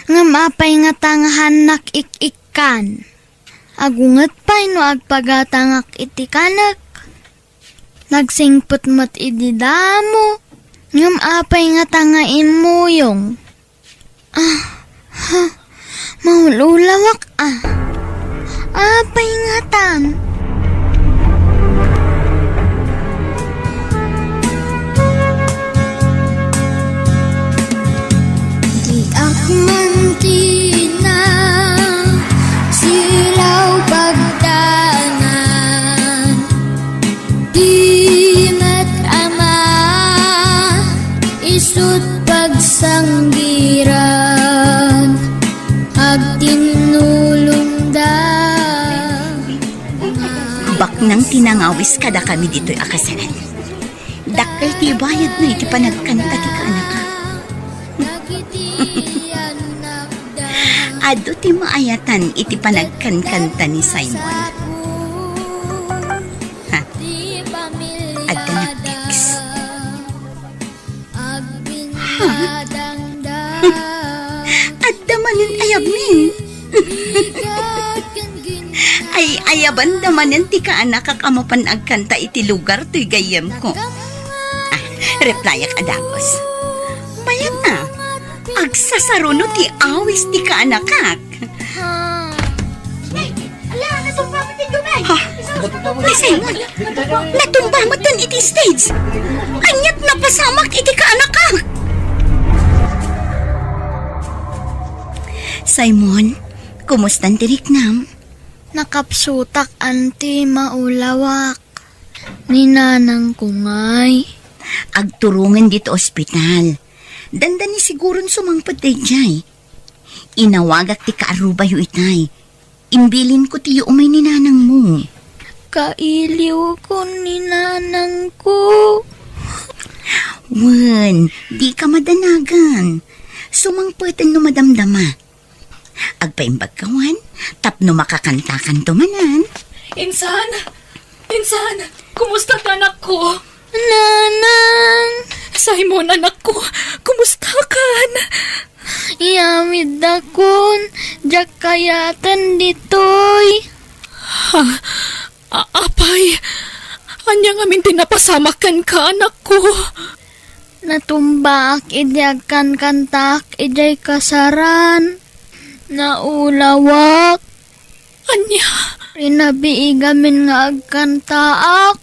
Nga mapay nga tanghanak ik-ikkan. Agungat pa'y no agpagatangak iti kanak. Nagsingput mat ididamo. Ngam apay nga tangain muyong. Mahululawak apay nga tang. Di akmantina silaw pagdangan. Di mat ama isut pagsanggiran. Bak nang tinangawis kada kami dito'y akasalan. Dakkel ti bayad na iti panagkanta ti kaanak ka. Ado ti maayatan iti panagkankanta ni Simon. Ha? Adda nag-text. Ha? Adda manin ayabmin. Ay ayaban damanen ti kaanak kakamapan agkanta iti lugar to'y gayam ko. Replyak adagos. Bayan na. Agsasaruno ti awis ti kaanakak. Ala, natumba mo ti Dumay. Ha? Simon, natumba mo tan iti stage. Anyat napasamak iti kaanakak. Simon, kumustan ti riknam? Nakapsutak auntie maulawak. Ninanang kungay. Agturungan dito ospital. Dandani siguron sumangpad day jay. Inawagak ti kaaruba yu itay. Imbilin ko ti yu umay ni nanang mo. Kailiw ko ni nanang ko. Wen, di ka madanagan. Sumangputan no madamdama. Agpaimbag kawan, tapno makakantakan tumanan. Insan! Insan! Kumusta ka, anak ko? Nanang, Simon, anak ko, kumusta ka? iyamid dakon, jak kayatan ditoy. Apay, anyang amin tinapasamakan ka, anak ko. Natumbak idyakan kantak ijay kasaran. Naulawak, Anya, rinabiigamin nga agkantaak.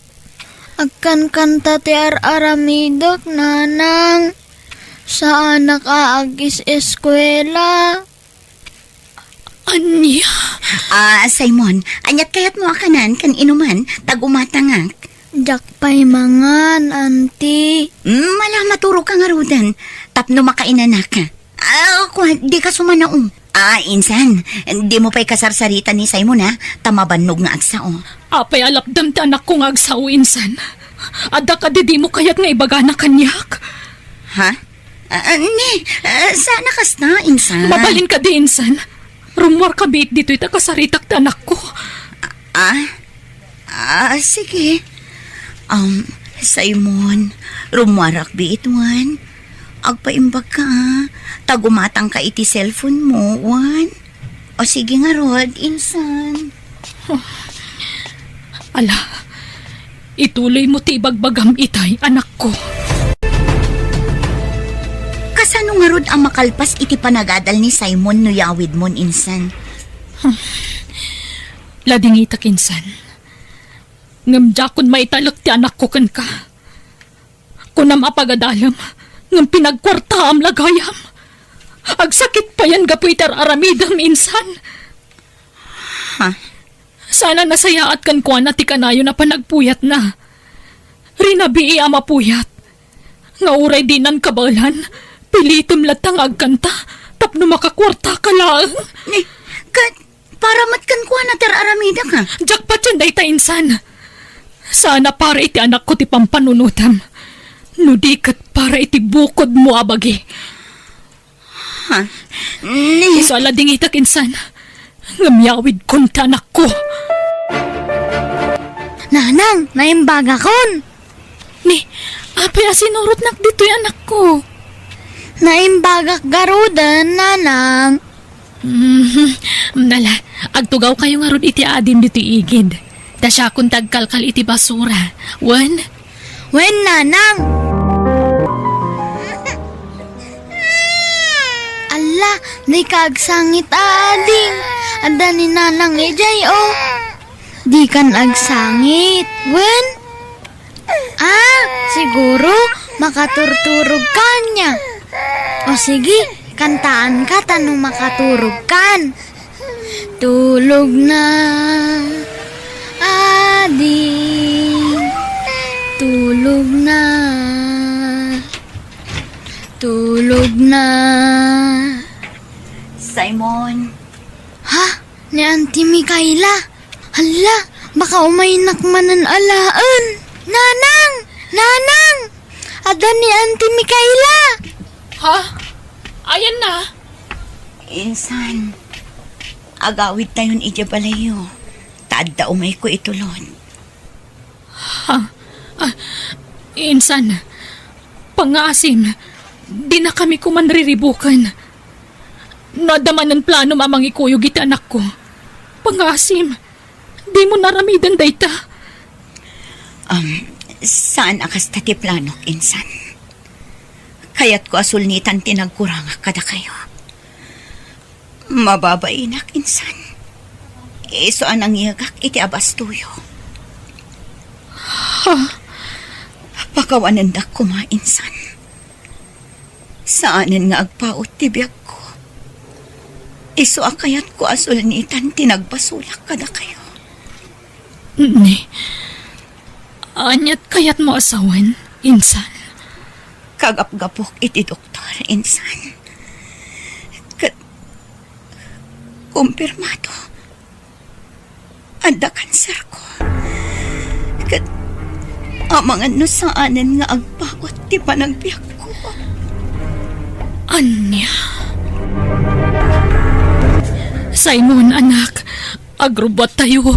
Agkan kanta ti aramidok nanang. Sa anak aagis eskwela. anya. Simon, anyat kayat mo akanan kan inuman, tagumatangak. Jak pay mangan, auntie. Malah maturo ka nga rudan, tapno makainan ka. Di ka sumanaong. Insan, di mo pa'y kasarsarita ni Simon ha, tamabanog nga agsao. Apay alapdam ti anak ko nga agsaw, insan. Ada ka di mo kayat nga ibaga na kanyak. Ha? Sana kas na, insan. Mabalin ka di, insan. Rumwar ka biit dito ita kasaritak ti anak ko. Sige. Simon, rumwarak biitwan. Agpaimbag ka tagumatang ka iti cellphone mo, wan. O sige nga, Rod, insan. Ala, ituloy mo ti ibagbagam itay, anak ko. Kasano nga, Rod, ang makalpas iti panagadal ni Simon no yawid mon, insan? Lading itak, insan. Ngamdya kun maitalak ti anak ko kan ka. Kunam apagadalam, ngam pinagkwarta am lagayam. Agsakit pa yan gapuiter aramidam, insan. Sana nasayaat kan kuan na ti kanayo na panagpuyat na. Rinabii ama puyat. Nga uray dinan kabalan, pilitom latang agkanta, tapno makakwarta ka lang. Para matkan kuha na aramida ka. Jakpat yan day ta, insan. Sana para iti anak ko ti pampanunutam. Nudikat para iti bukod mo abagi. Iso alading itak, insan. Ngamyawid kon ti anak ko. Nanang, naimbaga kon. Ni, apay asinurot nak dito yung anak ko. Naimbagak garudan, nanang. Nala, agtugaw kayo nga ron iti adin dito igid. Ta siya kung tagkalkal iti basura. Wen? Wen, nanang. Ala, di kaagsangit ading. Ada ni nanang ejay, oh. Di kan agsangit. Wen? Siguro makaturturog kanya. O sige, kantaan ka tanong makaturog kan. Tulog na, ading. Tulog na. Tulog na. Simon. Ha? Ni Auntie Mikaela? Hala, baka umaynak manan alaan. Nanang! Nanang! Ada ni Auntie Mikaela! Ha? Ayan na. Insan, agawid tayon ija balayo. Taadda umay ko itulon. Insan, pangasim, di na kami kumanriribukan. Nadaman ng plano mamang ikuyog iti anak ko. Pangasim, di mo naramidan dayta. Saan akas tati planok, insan? Kaya't ko asulnitan tinagkurangak kada kayo. Mababainak, insan. Iso anang iyagak iti abastuyo. Pakawanandak ko insan. Saanin nga agpaot tibiyag ko. Iso akayat ko asulnitan tinagbasulak kada kayo. Ni, anyat kayat mo asawan, insan. Kagapgapok iti doktor, insan. Kumpirmado. Anda kanser ko. Amangan no saanan nga agpakot ti panagbiyak ko. Anya. Simon, anak. Agrobot tayo.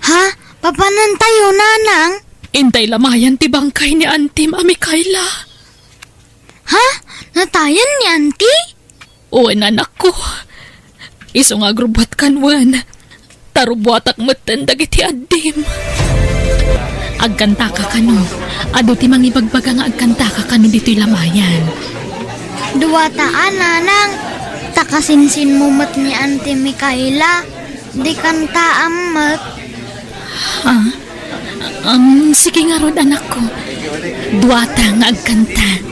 Ha? Papanan tayo, nanang? Intay lamayan ti bangkay ni Auntie Mikaela. Ha? Natayan ni auntie? Uwan, anak ko. Iso nga agrobot kanwan. Tarubuatak matan dagiti adim. Agkanta ka kano. Ado ti mangibagbaga nga agkanta ka kano dito'y lamayan. Duwataan, nanang. Takasinsin mo mat ni Auntie Mikaela. Di kanta amat. Sige nga rod, anak ko. Duwata nga agkanta.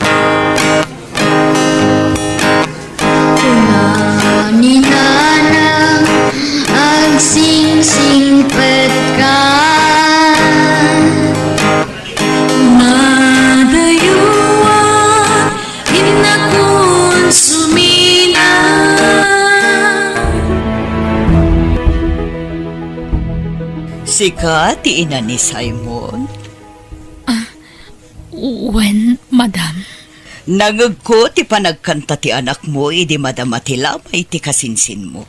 Ni nanang agsing-singpet ka. Madayuan inakon sumina. Sika ti ina ni Simon. Uwan, madam. Nangag ko ti panagkanta ti anak mo, idi madamati lamay ti kasinsin mo.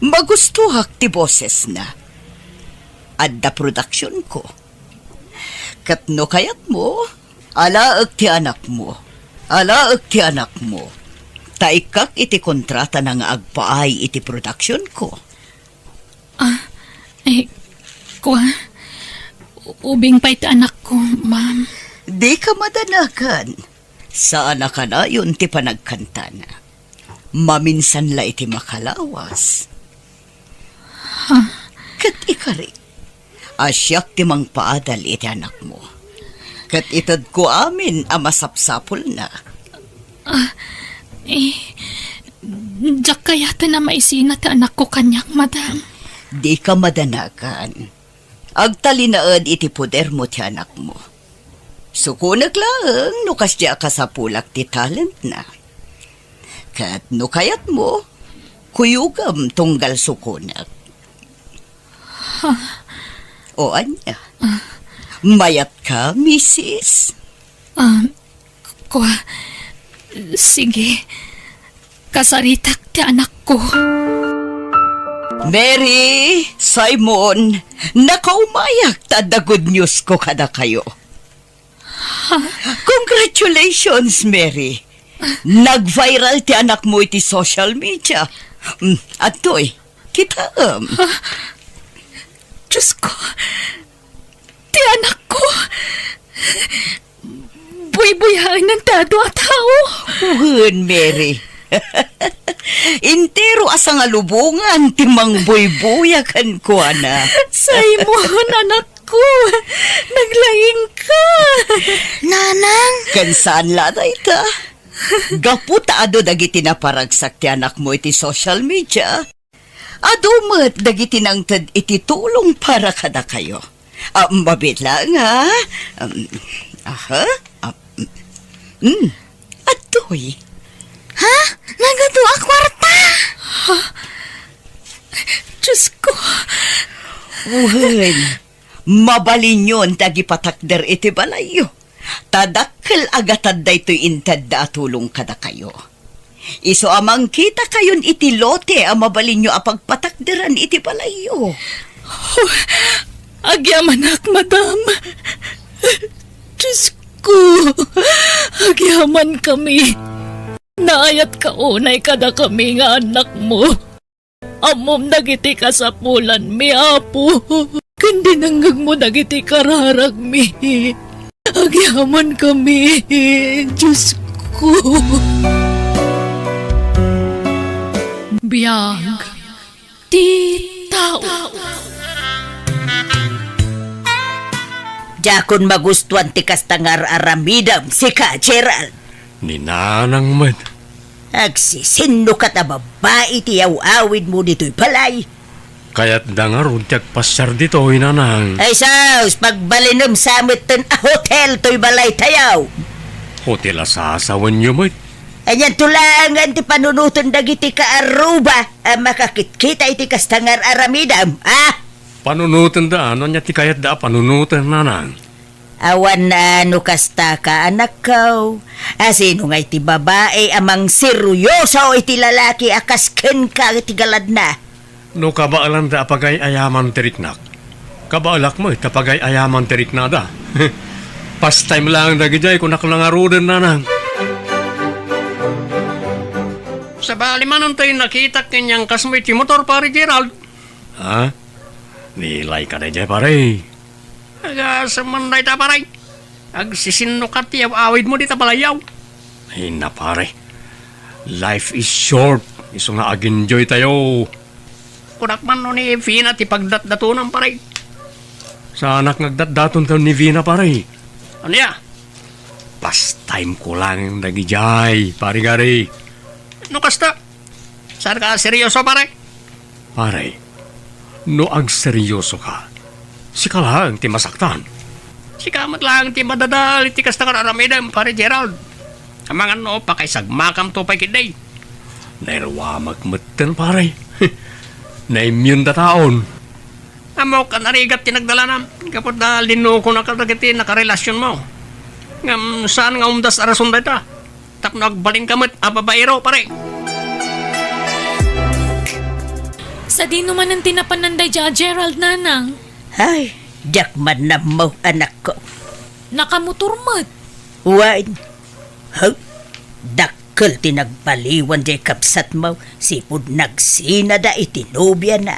Magustuhak ti boses na. Adda production ko. Katno kayat mo, alaag ti anak mo. Alaag ti anak mo. Taikak iti kontrata na nga agpaay iti production ko. Kwa, ubing pa iti anak ko, ma'am. Di ka madanakan. Saan ka na yun ti panagkanta na. Maminsan la iti makalawas. Kat ikari. Asyak ti mang paadal iti anak mo. Kat itad ko amin amasapsapol na. Diyak kaya ta na maisina ti anak ko kanyak, madam. Di ka madanakan. Agtalinaad iti poder mo ti anak mo. Sukunag lang, nukas diya ka sa pulak ti talent na. Kat nukayat mo, kuyugam tunggal sukunag. O anya, mayat ka, misis? Kwa, sige. Kasaritak ti anak ko. Mary, Simon, nakaumayak tada good news ko kada kayo. Congratulations, Mary. Nag-viral ti anak mo iti social media. At to'y, kita Diyos ko, ti anak ko. Buy-buyahan ng tado at tao. Uhan, Mary. Intero asang alubungan timang buy-buyakan ko, ana. Simon, anak ko. Naglaing ka. Nanang? Kansaan lada ita? Gaputa ado dagiti na paragsak ti anak mo iti social media. Ado mat dagiti nang tad iti tulong para kada kayo. Mabit lang, ha? Atoy. Ha? Nagado a kwarta? Diyos ko. Uhan. Mabalin yun tagipatakder iti balayo. Tadakkel agatad da ito'y intad da tulong kada kayo. Iso amang kita kayon iti lote ang mabalin nyo apagpatakderan iti balayo. Agyamanak, madam. Diyos ko. Agyaman kami. Naayat kaunay kada kami nga anak mo. Amom nagiti ka sa pulan, mi apo. Kundi nanggag mo nagiti kararag mi. Agyaman kami, Diyos ko. Biyag, ti tao. Jakon magustuhan ti kastangar aramidam, sika, Gerald. Ni nanang man. Agsisindo ka ta babae ti awid mo dito'y balay. Kaya't dangaron tiyak pasyar dito, inanang. Ay saus, pagbalinam sa amitan a hotel to'y balay tayaw. Hotel asasawan niyo mo. Anyan tulangan ti panunutan dagiti ka Aruba, makakit-kita iti kastangar aramidam, ah? Panunutan da, ano niya ti kayat da panunutan nanang. Awan na no kasta ka anak ko. Asino nga iti babae amang seryoso iti lalaki akas ken ka iti galad na. No kabaalan da apagay ayaman teriknak. Kabaalak mo itapagay ayaman terikna da. Pastime lang da gijay kung nakalangarudan nanang. Sa bali man tayo nakita kanyang kasmo iti motor pare Gerald. Ha? Nilay ka na dyan pare. Agasamanday ta pare. Agsisinukat tiyaw awid mo di ta palayaw. Ay na pare. Life is short. Iso nga ag-enjoy tayo. Kunak man no ni Vina ti pagdat-datunan pare. Sa anak nagdat-daton tayo ni Vina pare. Ano ya? Pastime ko lang nagijay pare gari. No kasta? Saan ka seryoso pare? Pare, no ag seryoso ka, sika lang ti masaktan. Sikamat lang ti madadal ti kasta kararamidam pare Gerald. Amangan no pa kay sagmakam to pay kiday. Nairwa magmatan pare. Na-immune da taon. Amo ka narigat ti nagdalanam. Kapot da lino ko nakadagiti nakarelasyon mo. Ngam saan nga umdas arason da ita? Tapno agbaling kamot ababaero pare. Sa di naman ang tinapananday dya, Gerald nanang. Ay, jakman na mo anak ko. Nakamotormat. Wain. Huh? Dakkel tinagbaliwan di kapsat mo. Sipod nagsinada itinubya na.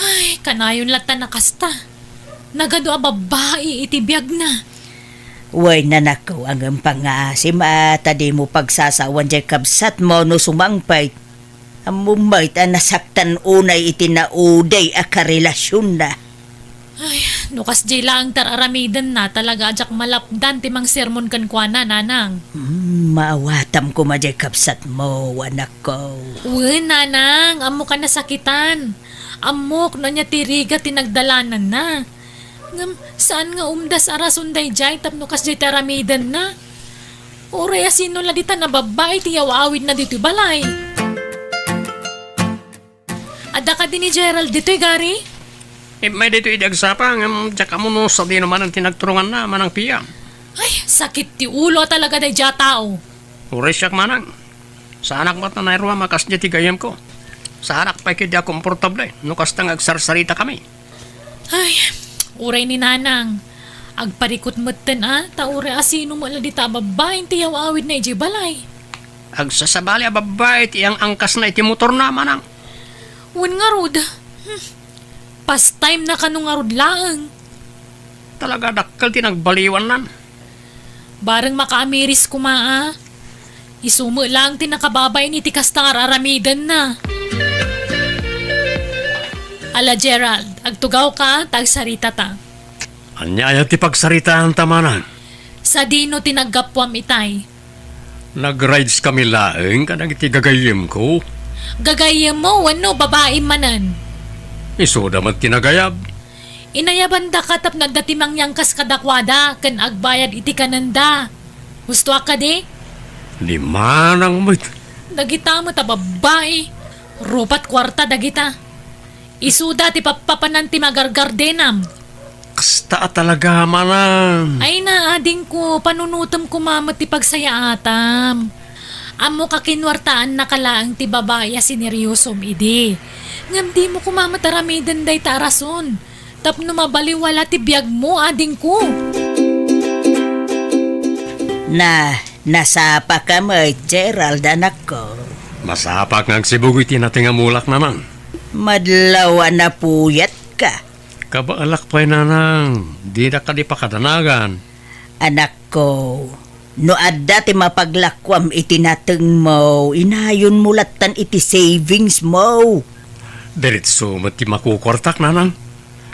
Ay, kanayon lata nakasta. Nagado a babae itibiyag na. Way na nako ang pangasim at di mo pagsasawan di kapsat mo no sumangpay. Amumay ta nasaktan unay itinauday a karelasyon na. Ay, nukas jay lang tararamidan na talaga ajak malapdan timang sermon kan kwa na nanang. Maawatam ko ma di kapsat mo anak ko. Uy, nanang, amo ka nasakitan. Amok no niya tiriga tinagdalanan na. Ngam, saan nga umdas arasunday jay tapno kas jay taramidan na? Ore sino la dita na babae tiyaw awid na dito balay. Ada ka din ni Gerald dito'y gari? May dito idagsapa ngam jaka mo no sa di naman ang tinagturungan na manang piyam. Ay, sakit ti ulo talaga day dya tao. Ures siyak manang. Sa anak mo't na nairwa makas di tigayam ko. Sa anak pa kaya komportable. Nukas tang agsarsarita kami. Ay, uray ni nanang. Agparikot motten ta ure asino mo di ta babaeng tiyaw awid na iji balay. Agsasabali a babay ti ang angkas na iti motor na manang. Wan nga rod. Pastime na kanong nga rod laang. Talaga dakkel ti nagbaliwan nan. Barang makaamiris kumaa. Isumo lang ti nakababay ni ti kasta aramidan na. Ala Gerald, agtugaw ka, tagsarita ta. Anyaya ti pagsaritaan tamanan. Sa dino tinaggapwam itay. Nag-rides kami laeng kanang iti gagayim ko. Gagayam mo, ano, babae manan. Iso damat tinagayab. Inayaban da katap nagdatimang yangkas kadakwada, kan agbayad iti kananda. Gusto ka di? Lima nang mit. Dagita mo ta babae. Rupat kwarta dagita. Isuda ti papapanan ti magargardenam. Kasta talaga manang. Ay na, ading ko, panunutom ko mama ti pagsaya atam. Amo kakinwartaan na kalaang ti babaya sineryosom idi. Ngam di mo kumamataramidan day tarason. Tapno mabaliwala ti biyag mo, ading ko. Nasapa ka mo, Gerald, anak ko. Masapak ng sibugoy tinatingamulak naman. Madlaw na puyat ka. Kabaalak pa'y nanang. Di na ka di pakadanagan. Anak ko, no adda ti mapaglakwam itinateng mo, inayon mulatan iti savings mo. Diretso mati makukwartak nanang.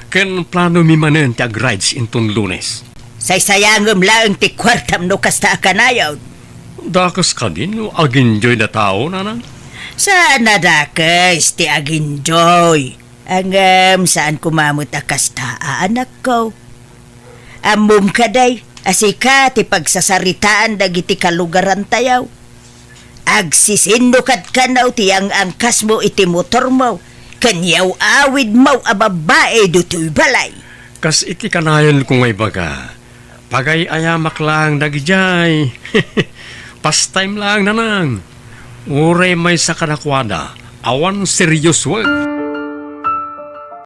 Ken plano mi manen ti agrides intun Lunes. Saysayangem lang ti kwartam no kasta akanayaw. Dakas ka din, ag-enjoy na tao nanang. Sana dakas ti aginjoy. Angam saan kumamot akasta anak ko. Amum kaday, asika ti pagsasaritaan dagiti kalugaran tayaw. Agsisindukat ka na ti ang angkas mo iti motor mo. Kanyaw awid mau a babae dutoy balay. Kas iti kanayon ko ngay baga. Pagay ayamak lang dagijay. Pastime lang nanang. Uray may sa kanakwada. Awan serious wag.